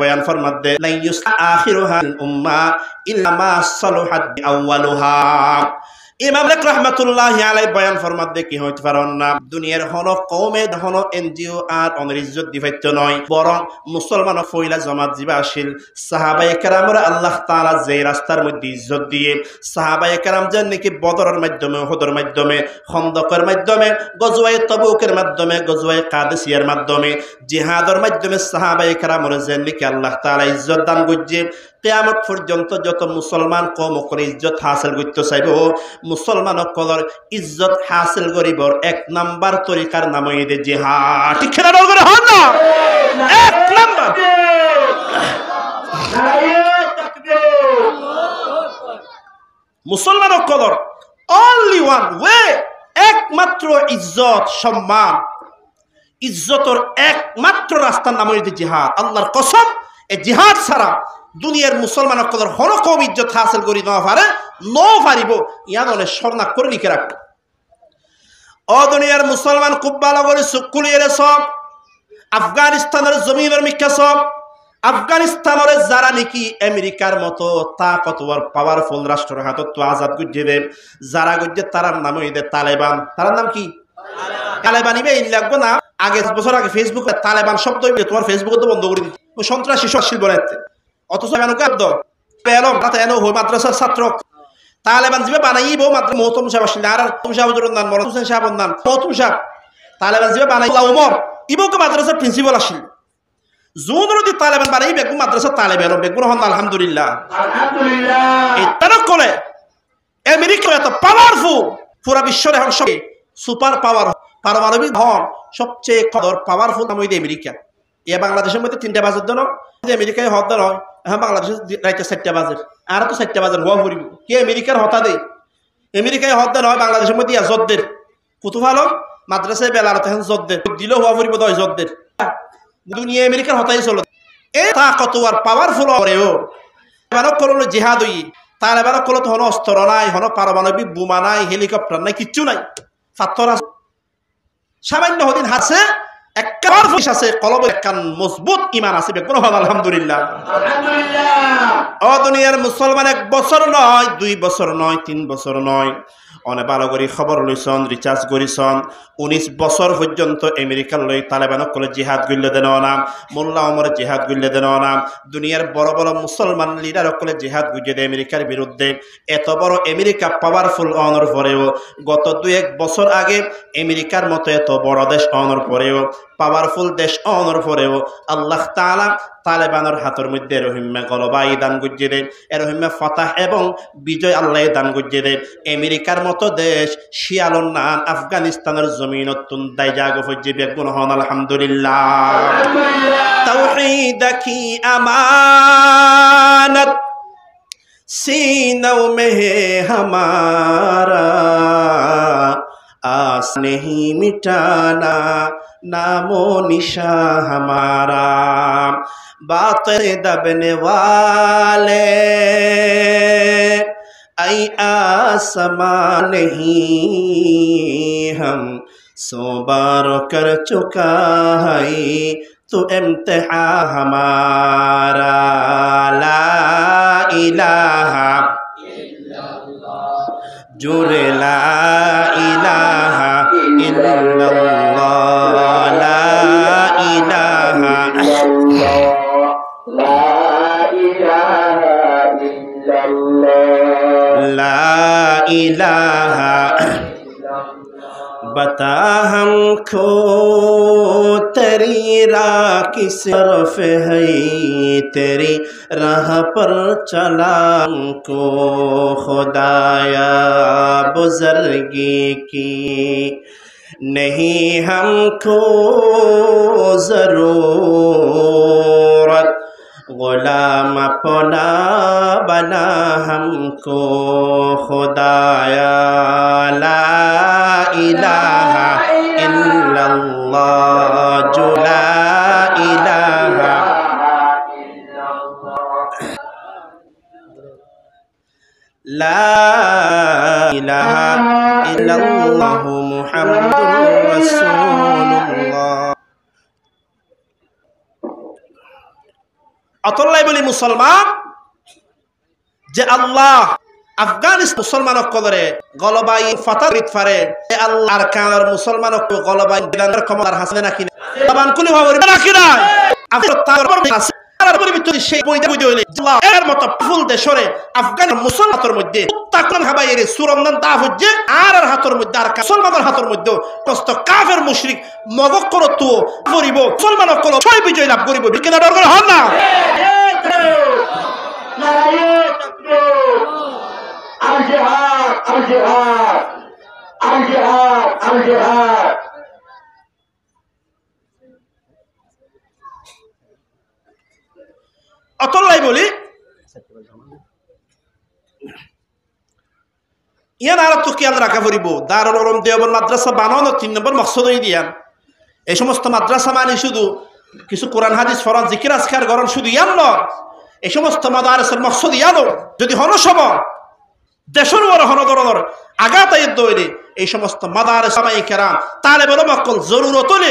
বয়ান ফরমাতে লা ইউসআখিরুহা উম্মাহ ইল্লা মা সালাহাত আউয়ালুহা ইমাম মালিক রাহমাতুল্লাহি আলাইহি বয়ান ফরমাতে কি হইতে পারন না দুনিয়ার হন কওমে হন এনজিও আর অনর ইজ্জত দিফাইতে নয় বরং মুসলমান ফয়লা জামাত জিবা আসিল সাহাবায়ে কেরামরা আল্লাহ তাআলা যে রাস্তার মধ্যে ইজ্জত দিয়ে সাহাবায়ে কেরাম যেন নাকি বদরের মাধ্যমে উহুদের মাধ্যমে খন্দকের মাধ্যমে গজওয়ায়ে তাবুকের মাধ্যমে গজওয়ায়ে কাদেসিয়ার মাধ্যমে জিহাদের মাধ্যমে সাহাবায়ে কেরামরা যেন নাকি আল্লাহ তাআলা ইজ্জত দান করছে কিয়ামত পর্যন্ত যত মুসলমান কওম করে ইজ্জত হাসিল করতে চাইবে মুসলমান কলর ইজ্জত হাসিল করিবর এক নাম্বার তরিকার নাম হইছে জিহাদ ঠিক খেলা ডর করে হন না এক নাম্বার মুসলমান কলর অনলি ওয়ান ওয়ে একমাত্র ইজ্জত সম্মান ইজ্জতের একমাত্র রাস্তার নাম হইছে জিহাদ আল্লাহর কসম এই জিহাদ ছাড়া দুনিয়ার মুসলমান কদর হন কম ইজ্জত হাসিল করি না পারে পারিব ইয়া বলে স্বর্ণা করে লিখে রাখো ও দুনিয়ার মুসলমান খুব ভালো করে চুকুলিয়ে সব আফগানিস্তানের জমিনের মিক্কা সব আফগানিস্তানের যারা নাকি আমেরিকার মতো তাকতওয়ার পাওয়ারফুল রাষ্ট্রের হাতত তো আজাদ গুজিয়ে দেন যারা গুজিয়ে তার নাম হইছে তালেবান তার নাম কি তালেবান ইবে ইন লাগবে না আগে বছর আগে ফেসবুকে তালেবান শব্দ তোমার ফেসবুকে তো বন্ধ করে দিচ্ছে সন্ত্রাসী শক্তিশালী বলাইতে অথচ এমন কাব্দ পেলম রাতে এনো হই মাদ্রাসার ছাত্র তালেবান জিবে বানাইবো মাত্র মহতম সাহেব আসলে আর মহতম সাহেবের নাম মরদ হোসেন সাহেবের নাম মহতম সাহেব তালেবান জিবে বানাইলা ওমর ইবোকে মাদ্রাসার প্রিন্সিপাল আসিল জুন নদী তালেবান বানাই বেগু মাদ্রাসা তালেবান বেগুন হন আলহামদুলিল্লাহ আলহামদুলিল্লাহ এটার কোলে আমেরিকা এত পাওয়ারফুল পুরো বিশ্বের এখন সব সুপার পাওয়ার পারমাণবিক হন সবচেয়ে কদর পাওয়ারফুল নাম হইছে আমেরিকা এ বাংলাদেশের মধ্যে 3টা বাজার দেন আমেরিকায় হত নয় হ্যাঁ বাংলাদেশের রাইতে 4টা বাজার আর তো 4টা বাজার হওয়া ফুরিব কি আমেরিকার হতা দে আমেরিকায় হত নয় বাংলাদেশের মধ্যে জদ্দের কত ভালো মাদ্রাসায় বেলা এখন জদ্দের দিলেও হওয়া ফুরিব দয় জদ্দের দুনিয়া আমেরিকার হতাই চলো এ তা কত আর পাওয়ারফুল করেও এবারও করলো জিহাদ হই তার এবারও করলো তো হন অস্ত্র নাই হন পারমাণবিক বোমা নাই হেলিকপ্টার নাই কিচ্ছু নাই পাথর আছে সামান্য হদিন হাসে একটা আছে কলবে একখান মজবুত ইমান আছে বেগুন হল আলহামদুলিল্লাহ আলহামদুলিল্লাহ ও দুনিয়ার মুসলমান 1 বছর নয় 2 বছর নয় 3 বছর নয় অনেক ভালো করে খবর লইছন রিচার্জ করিছন 19 বছর পর্যন্ত আমেরিকার লই তালেবান কলে জিহাদ গুল্লে দেন নাম মোল্লা ওমর জিহাদ গুল্লে দেন নাম দুনিয়ার বড় বড় মুসলমান লিডার কলে জিহাদ গুজে দেয় আমেরিকার বিরুদ্ধে এত বড় আমেরিকা পাওয়ারফুল অনর পরেও গত 2-1 বছর আগে আমেরিকার মতো এত বড় দেশ অনর পরেও পাওয়ারফুল দেশ অনর পরেও আল্লাহ তাআলা তালেবানের হাতের মধ্যে রহিমা গলবা দান গুজে দেন রহিমা ফাতাহ এবং বিজয় আল্লাহ দান গুজে দেন আমেরিকার মতো দেশ শিয়ালন নান আফগানিস্তানের জমিনতুন দাই জাগো ফজি বেগুন হন আলহামদুলিল্লাহ তাওহীদ কি আমানত सीनों में है हमारा आस नहीं मिटाना नामो निशा हमारा बातें दबने वाले ऐ आसमां नहीं हम 100 बार कर चुका है तो इम्तिहा हमारा ला इलाहा इल्लल्लाह जुरे ला इलाहा इल्लल्लाह ला इलाहा লা ইলাহা बता हमको तेरी राह किस तरफ है तेरी राह पर चला हमको खुदाया बुजुर्गी की नहीं हमको ज़रूरत गुलाम अपना बना हमको खुदाया ला इलाहा इल्लल्लाह जो ला इलाहा इल्लल्लाह मुहम्मदुर रसूलुल्लाह। अतल्लाई बोली मुसलमान जे अल्लाह আফগানিস্তান মুসলমানক কলরে গলবাই ফাতারিত ফারে আল্লাহর কানার মুসলমানক গলবাই দিলার ক্ষমতার হাসনে নাকি জবান কুলি ভাবরি নাকি না আফগান তার আছে আর পরিবিত সেই বইদা বইদা হইলে আল্লাহ এর মত ফুল দেশরে আফগান মুসলমানদের মধ্যে তাকন হাবাইরে সুরমদান তা হচ্ছে আর হাতর মধ্যে আর মুসলমানের হাতর মধ্যে কষ্ট কাফের মুশরিক মগক করত করিব মুসলমানক কল ছয় বিজয় লাভ করিব বিকেনা ডর করে হন না الجهاد الجهاد الجهاد الجهاد অতলাই বলি ইয়ান আর তো খেয়াল রাখা পড়িব দারুল উলুম দেওবন্দ মাদ্রাসা বানানোর 3 নম্বর মকসদই দিয়ান এই সমস্ত মাদ্রাসা মানে শুধু কিছু কোরআন হাদিস ফরজ জিকির আজকার গরম শুধু ইয়ান নয় এই সমস্ত মাদ্রাসার মকসদ ইয়ানো যদি হনসব দেশের বড় হনদরদর আঘাত দইলে এই সমস্ত মাদ্রাসা মাই কেরাম তালেব উলামা কল জরুরত হলে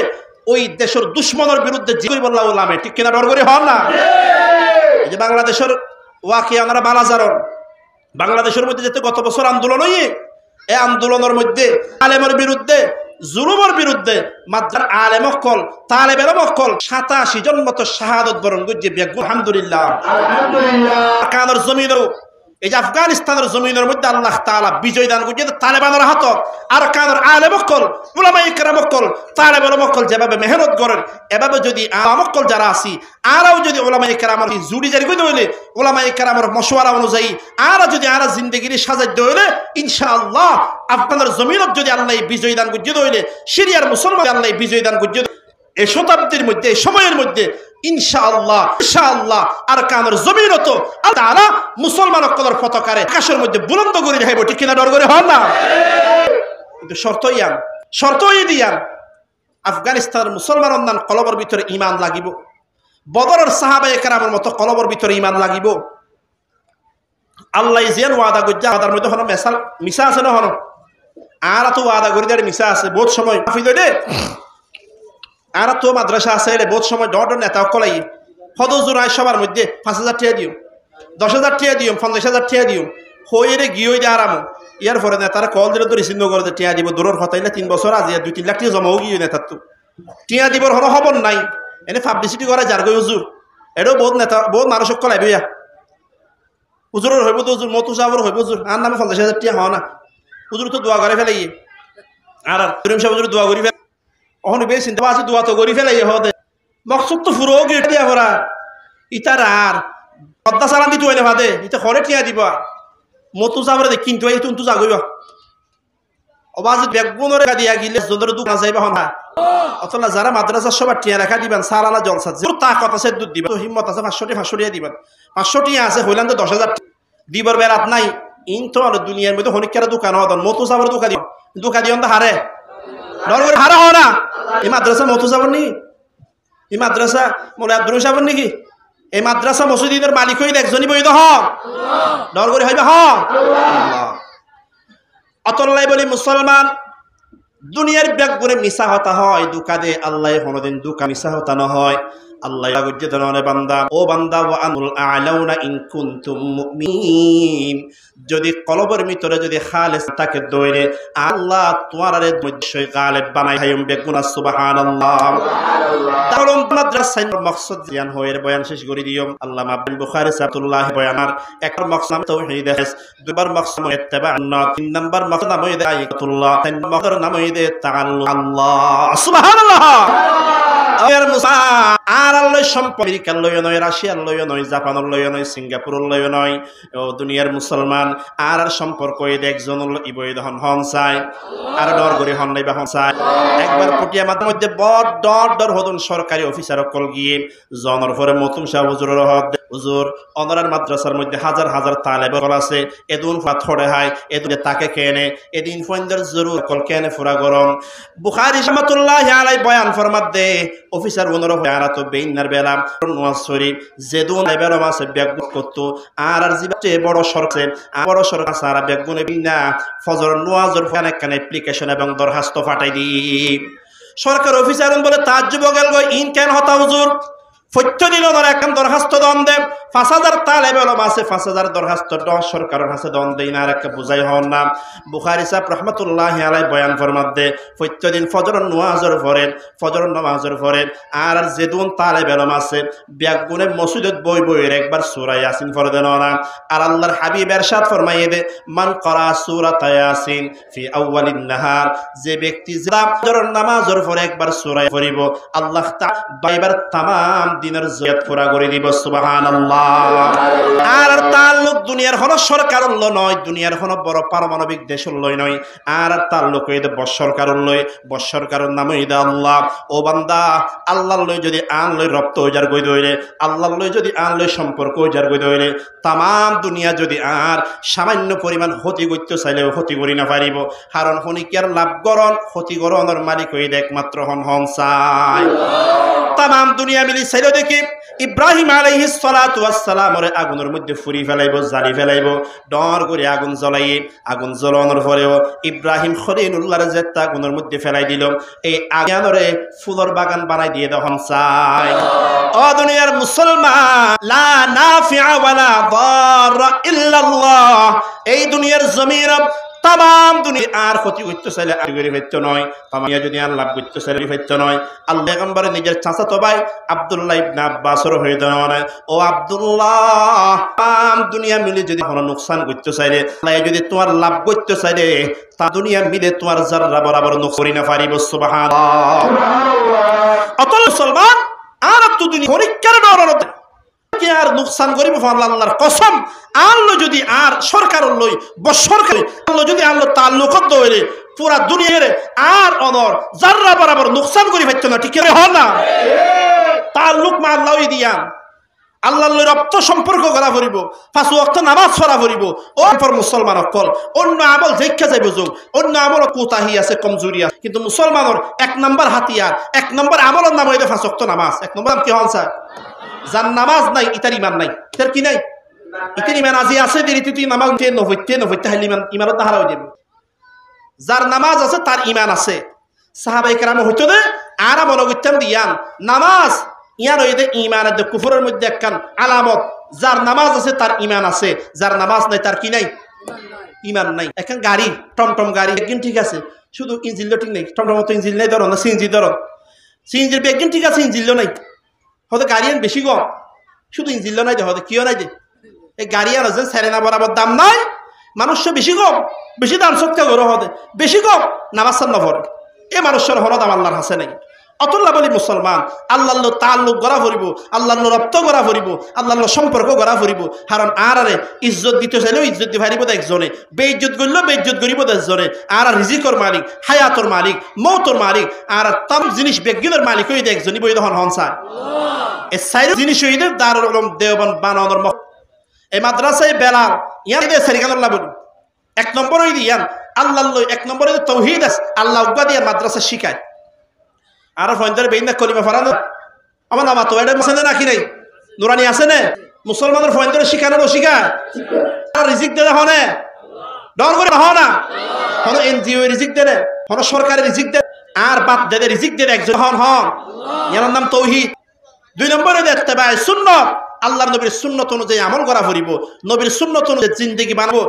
ওই দেশের দুশমনের বিরুদ্ধে জিকির বল্লাহ উলামে ঠিক কিনা ডর করে হন না এই যে বাংলাদেশের ওয়াকিয়া আমরা বালাজারন বাংলাদেশের মধ্যে যেতে গত বছর আন্দোলন হই এই আন্দোলনের মধ্যে আলেমের বিরুদ্ধে জুলুমের বিরুদ্ধে মাদ্রাসার আলেম কল তালেব উলামা কল 87 জন মতো শাহাদাত বরণ গজ্জে বেগ আলহামদুলিল্লাহ আলহামদুলিল্লাহ কানার জমিনও এই যে আফগানিস্তানের জমিনের মধ্যে আল্লাহ তাআলা বিজয় দান করেছে তালেবানের হাত আর কানার আলেম কল উলামায়ে কেরাম কল তালেব উলামা কল যেভাবে মেহনত করেন এভাবে যদি আলেম কল যারা আছি আরও যদি উলামায়ে কেরামের জুড়ি জারি করে হইলে উলামায়ে কেরামের মশওয়ারা অনুযায়ী আর যদি আর জিন্দেগির সাজাই হইলে ইনশাআল্লাহ আফগানের জমিনত যদি আল্লাহ বিজয় দান করে হইলে সিরিয়ার মুসলমান আল্লাহ বিজয় দান করে এই শতাব্দীর মধ্যে এই সময়ের মধ্যে ইনশাআল্লাহ ইনশাআল্লাহ আর কানের জমিনত তারা মুসলমান কলর পতাকারে আকাশের মধ্যে বুলন্দ করে যাইব ঠিক কিনা ডর করে হন না কিন্তু শর্তই দিয়ান আফগানিস্তানের মুসলমান অন্যান কলবর ভিতরে ঈমান লাগিব বদরের সাহাবায়ে কেরামের মতো কলবর ভিতরে ঈমান লাগিব আল্লাহ যেন ওয়াদা গজ্জা ওয়াদার মধ্যে হন মেসাল মিশা আছে না হন আর তো ওয়াদা করে দেয় মিশা আছে বহুত সময় মাফি দে আর তো মাদ্রাসা আছে বহুত সময় ডর নেতা কলাই হদজুর আয় সবার মধ্যে 5,000 টাকা দিও 10,000 টাকা দিও 50,000 টাকা দিও হয়ে রে গিয়ে দিয়ে আরাম ইয়ার পরে নেতারা কল দিলে তো রিসিভ করে টাকা দিব দূরের হতাইলে 3 বছর আজি 2-3 লাখ টাকা জমাও গিয়ে নেতার তো টাকা দিবর হলো খবর নাই এনে পাবলিসিটি করে যার গই হুজুর এটাও বহুত নেতা বহুত মানুষ কলাই বইয়া হুজুরের হইব তো হুজুর মতো সাবর হইব হুজুর আর নামে 50,000 টাকা হওয়া না হুজুর তো দোয়া করে ফেলাই আর করিম সাহেব হুজুর দোয়া করি ফেলে অহন বেশ চিন্তা আছে দোয়া তো করি ফেলাই হদে মকসদ তো ফুরো গিয়ে দিয়া ভরা ইতার আর পদ্মা চালান দিতে হইলে ভাদে ইটা খরে টিয়া দিবা মতো সাবরে দেখ কিন্তু এই তুই যাগইবা অবাজ বেগুনের দিয়া গিলে জোদর দুকা যাইবা হন না অতলা যারা মাদ্রাসা সবার টিয়া রাখা দিবেন সালানা জলসা যে তা কথা সে দুধ দিবা তো হিম্মত আছে 500 টাকা দিবেন 500 টাকা আছে হইলাম তো 10,000 দিবর বেরাত নাই ইন তো আর দুনিয়ার মধ্যে হনিকার দোকান হদন মতো সাবর দোকা দিও না হারে ডর করে হারা হও না এই মাদ্রাসা মতো সাবর নি এই মাদ্রাসা মোলা আব্দুল সাবর নাকি এই মাদ্রাসা মসজিদের মালিক হই একজনই বইদ হ ডর করে হইবে হ আল্লাহ অতল্লাই বলি মুসলমান দুনিয়ার ব্যাগ করে মিশা হতা হয় দুকা দে আল্লাহ হনদিন দুকা মিশা হতা না হয় আল্লাহ গুজে ধরনের বান্দা ও বান্দা ওয়া আনুল আ'লাউনা ইন কুনতুম মুমিনিন যদি কলবের ভিতরে যদি খালেস থাকে দইরে আল্লাহ তোমারে মধ্যে গালেব বানাই হাইম বেগুনা সুবহানাল্লাহ তাহলে মাদ্রাসার মাকসাদ জ্ঞান হয়ে বয়ান শেষ করে দিও আল্লামা ইবনে বুখারী সাল্লাল্লাহু আলাইহি বয়ানার এক মাকসাদ তাওহীদ হাস দুবার মাকসাদ ইত্তিবা তিন নাম্বার মাকসাদ নাম হইছে আয়াতুল্লাহ তিন নাম্বার নাম হইছে তাআল্লুক আল্লাহ সুবহানাল্লাহ আর মুসা আর আল্লাহ সম্পদ আমেরিকার লয় নয় রাশিয়ার লয় নয় জাপানের লয় নয় সিঙ্গাপুরের লয় নয় ও দুনিয়ার মুসলমান আর সম্পর্ক একজন ইবই দহন হন চাই আর ডর করে হন নাই বা হন চাই একবার পটিয়া মাঝে মধ্যে বড় ডর হদন সরকারি অফিসার কল গিয়ে জনের পরে মতুম শাহ হুজুরের হক হুজুর অনরার মাদ্রাসার মধ্যে হাজার হাজার তালেব আছে এদিন থড়ে হয় এদিন তাকে কেনে এদিন ফন্দের জরুর কল কেনে ফুরা গরম বুখারী রাহমাতুল্লাহি আলাইহি বয়ান ফরমাত দে অফিসার ওনর হয়ারা তো বেইনার বেলা নওয়াজ শরীফ যেদুন এবারে মাসে ব্যাগ করত আর জিবাতে বড় সরকার সারা ব্যাগুনে বিনা ফজর নওয়াজের ফানে কানে অ্যাপ্লিকেশন এবং দরখাস্ত পাঠাই দি সরকার অফিসার বলে তাজ্জুব গেল গো ইন কেন হতা হুজুর ফত্য দিল না একদম দরখাস্ত দন দে 5000 তালেব ওলামা আছে 5000 দরখাস্ত সরকারের কাছে দন দেই না আর একটা বুঝাই হন না বুখারী সাহেব রাহমাতুল্লাহি আলাইহি বয়ান ফরমাত দে ফত্য দিন ফজর নামাজের পরে আর যেদুন তালেব ওলামা আছে ব্যাগুনে মসজিদত বই একবার সূরা ইয়াসিন পড়ে দেন না আর আল্লাহর হাবিব ইরশাদ ফরমাইয়ে দে মান করা সূরা ইয়াসিন ফি আউয়ালিন নাহার যে ব্যক্তি ফজর নামাজের পরে একবার সূরা পড়িব আল্লাহ তাআলা বাইবার তামাম দিনের জিয়াত পুরা করে দিব সুবহানাল্লাহ আর তাল্লুক দুনিয়ার হলো সরকারের নয় দুনিয়ার হলো বড় পারমাণবিক দেশের নয় আর তাল্লুক হইতে বসরকারের বসরকারের নাম হইতে আল্লাহ ও বান্দা আল্লাহর লই যদি আন লই রপ্ত হইজার গই দইলে আল্লাহর লই যদি আন লই সম্পর্ক হইজার গই দইলে তামাম দুনিয়া যদি আর সামান্য পরিমাণ ক্ষতি করতে চাইলেও ক্ষতি করি না পারিব কারণ হনিকিয়ার লাভ গরণ ক্ষতি গরণের মালিক হইতে একমাত্র হন চাই তামাম দুনিয়া মিলি চাইলেও দেখি ইব্রাহিম আলাইহিস সালাতু ওয়াস সালাম ওরে আগুনের মধ্যে ফুরি ফেলাইব জালি ফেলাইব ডর করে আগুন জ্বলাইয়ে আগুন জ্বলানোর পরেও ইব্রাহিম খলিলুল্লাহর জেত্তা আগুনের মধ্যে ফেলাই দিল এই আগুনরে ফুলের বাগান বানাই দিয়ে দহন চাই ও দুনিয়ার মুসলমান লা নাফিআ ওয়ালা দাররা ইল্লাল্লাহ এই দুনিয়ার জমিন তাম দুনিয়া আর ক্ষতি করতে চাইলে আর করে ফেলতে নয় তামিয়া যদি আর লাভ করতে চাইলে ফেলতে নয় আল্লাহ পয়গম্বরের নিজের চাচাতো ভাই আব্দুল্লাহ ইবনে আব্বাসের হয়ে দেওয়া ও আব্দুল্লাহ তাম দুনিয়া মিলে যদি কোনো নোকসান করতে চাইলে আল্লাহ যদি তোমার লাভ করতে চাইলে তা দুনিয়া মিলে তোমার জাররা বরাবর নোকসান করি না পারিব সুবহানাল্লাহ অতল মুসলমান আর তো দুনিয়া পরীক্ষার ডরতে আর নুকসান করিব আল্লাহর কসম আল্লাহ যদি আর সরকার লই বসরকারি আল্লাহ যদি আল্লাহ তাল্লুকত দইরে পুরা দুনিয়ার আর অনর জাররা বরাবর নুকসান করি ফেলতে না ঠিক হ না তাল্লুক মা আল্লাহ দিয়ান আল্লাহর লই রপ্ত সম্পর্ক করা করিব পাঁচ ওয়াক্ত নামাজ পড়া করিব ও পর মুসলমান অকল অন্য আমল দেখা যাইব যোগ অন্য আমল কোতাহি আছে কমজোরি আছে কিন্তু মুসলমানের এক নম্বর হাতিয়ার এক নম্বর আমলের নাম হইলে পাঁচ ওয়াক্ত নামাজ এক নম্বর নাম কি হন স্যার যার নামাজ নাই ইতার ইমান নাই ইতার কি নাই ইতার ইমান আজি আছে দেরিতে তুই নামাজ নভইতে হাইলে ইমানত না হারা হয়ে যাবে যার নামাজ আছে তার ইমান আছে সাহাবায়ে কেরাম হইতো না আর মনে করতাম দিয়ান নামাজ ইয়ার হইতে ইমানের যে কুফরের মধ্যে একখান আলামত যার নামাজ আছে তার ইমান আছে যার নামাজ নাই তার কি নাই ইমান নাই এখন গাড়ি টমটম গাড়ি একদিন ঠিক আছে শুধু ইঞ্জিনটা ঠিক নেই টমটম তো ইঞ্জিন নাই ধরো না সিএনজি ধরো সিএনজির একদিন ঠিক আছে ইঞ্জিনও নাই হয়তো গাড়ি আন বেশি কম শুধু ইঞ্জিনও নাই যে হয়তো কিও নাই যে এই গাড়ি আন আছে সেরেনা বরাবর দাম নাই মানুষ বেশি কম বেশি দাম সত্যি করে হতে বেশি কম নামাজ সান্না পড়ে এই মানুষের হরদ আল্লাহর হাসে নাই অতুল্লাহ বলি মুসলমান আল্লাহ তাল্লুক গড়া ফুরিব আল্লাহ রপ্ত গড়া ফুরিব আল্লাহ সম্পর্ক গড়া ফুরিব কারণ আর আরে ইজ্জত দিতে চাইলেও ইজ্জত দিয়ে ফারিব একজনে বেইজ্জত করলেও বেইজ্জত করিব একজনে আর রিজিকর মালিক হায়াতর মালিক মৌতর মালিক আর তাম জিনিস বেগিনের মালিক হয়ে একজনই বই তখন হন চায় এই চাইর জিনিস হইলে দারুল উলুম দেওবন্দ বানানোর এই মাদ্রাসায় বেলাল ইয়ান দিয়ে সারিকানুল্লাহ বলি এক নম্বর হই দিয়ান আল্লাহ এক নম্বরে তৌহিদ আছে আল্লাহ উগ্বা দিয়ে মাদ্রাসা শিখায় আর ফয়ন্দর বেইনা কলিমা ফরানো আমার নামা তো এটা আছে না নাকি নাই নুরানি আছে না মুসলমানের ফয়ন্দর শিখানোর শিখায় আর রিজিক দেয় হনে ডর করে হ না হন এনজিও রিজিক দেয় হন সরকারের রিজিক দেয় আর বাদ দেয় রিজিক দেয় একজন হন হন ইয়ার নাম তৌহিদ 2 নম্বরে দেখতে পাই সুন্নত আল্লাহর নবীর সুন্নত অনুযায়ী আমল করা ফুরিব নবীর সুন্নত অনুযায়ী জিন্দেগি বানাবো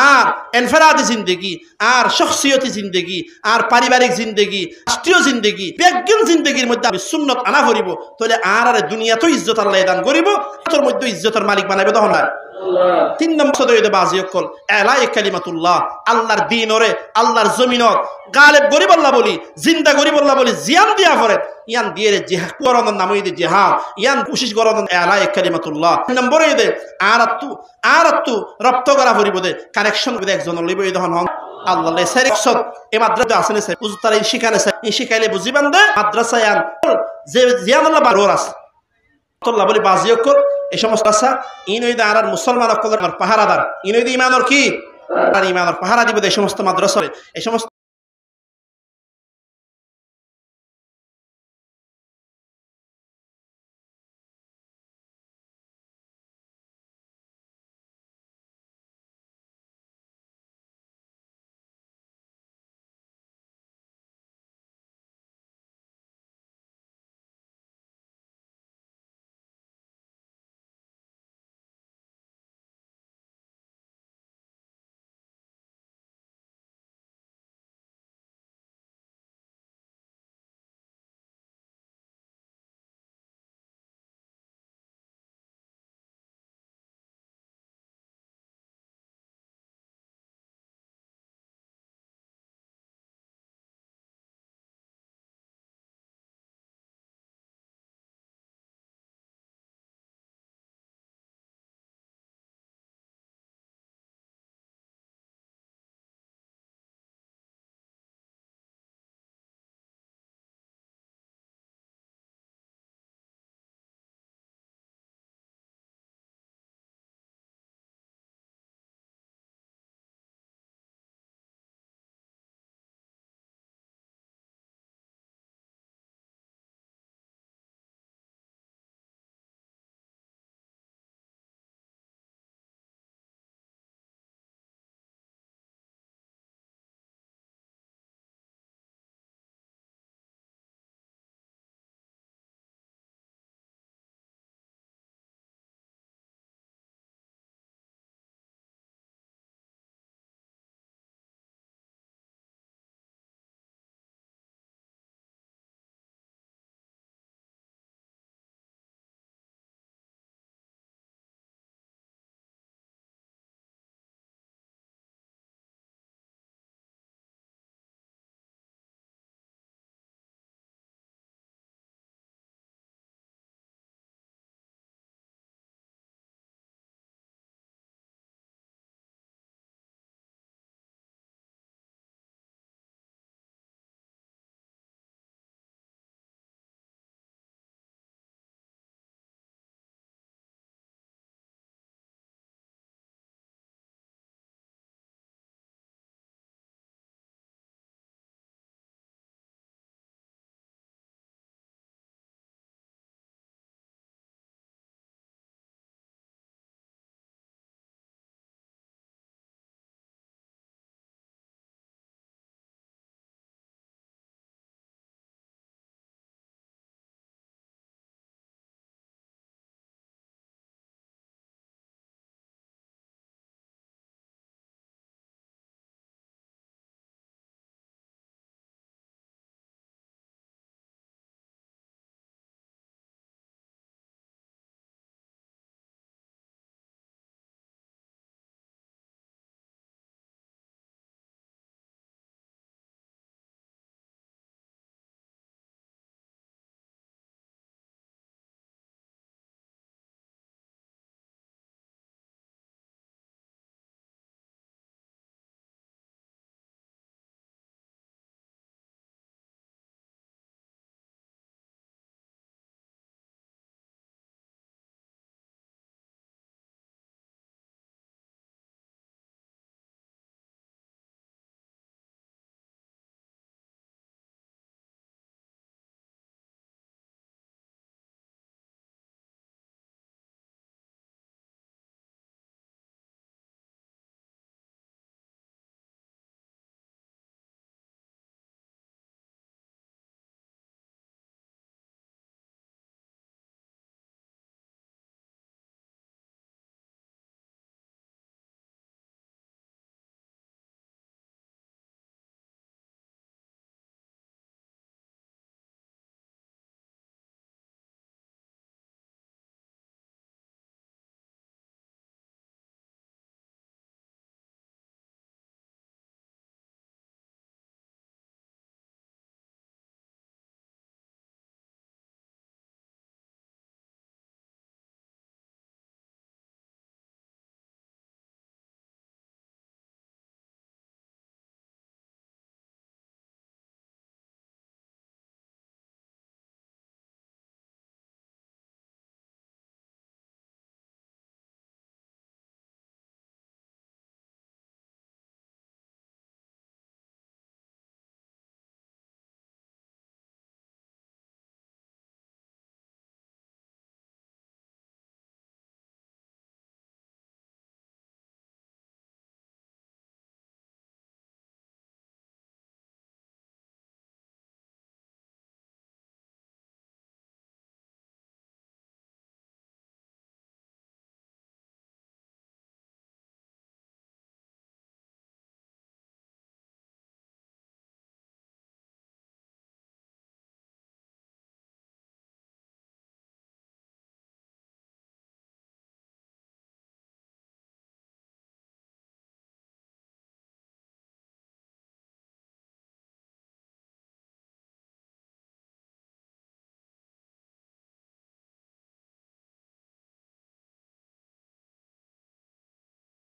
আর এনফেরাদি জিন্দেগি আর শখসিয়তি জিন্দেগি আর পারিবারিক জিন্দেগি রাষ্ট্রীয় জিন্দেগি ব্যক্তিগত জিন্দেগির মধ্যে আমি সুন্নত আনা ফুরিব তাহলে আর দুনিয়া তো ইজ্জত আল্লাহ দান করিব তোর মধ্যে ইজ্জতের মালিক বানাবে তখন আর 3 নম্বর হইতে বাজি অকল এলাই কালিমাতুল্লাহ আল্লাহর দিন ওরে আল্লাহর জমিনত গালেব গরিব আল্লাহ বলি জিন্দা গরিব আল্লাহ বলি জিয়ান দিয়া ফরে ইয়ান দিয়ে জিহাদ করানোর নাম হইতে জিহাদ ইয়ান কোশিশ করানোর এলাই কালিমাতুল্লাহ 3 নম্বর হইতে আর রপ্ত করা ফুরিব দে কানেকশন করে একজন লইব এই তখন আল্লাহ সেরেকশন এই মাদ্রাসা আছে না উজতারা শিখানে শিখাইলে বুঝিবান দে মাদ্রাসায় আন যে জিয়ান আল্লাহ বারোর আছে আল্লাহ বলি বাজি অকল এই সমস্ত আশা ইনইদা আর মুসলমান অকলের পাহারাদার ইনইদা ইমানর কি আর ইমানর পাহারা দিব এই সমস্ত মাদ্রাসায় এই সমস্ত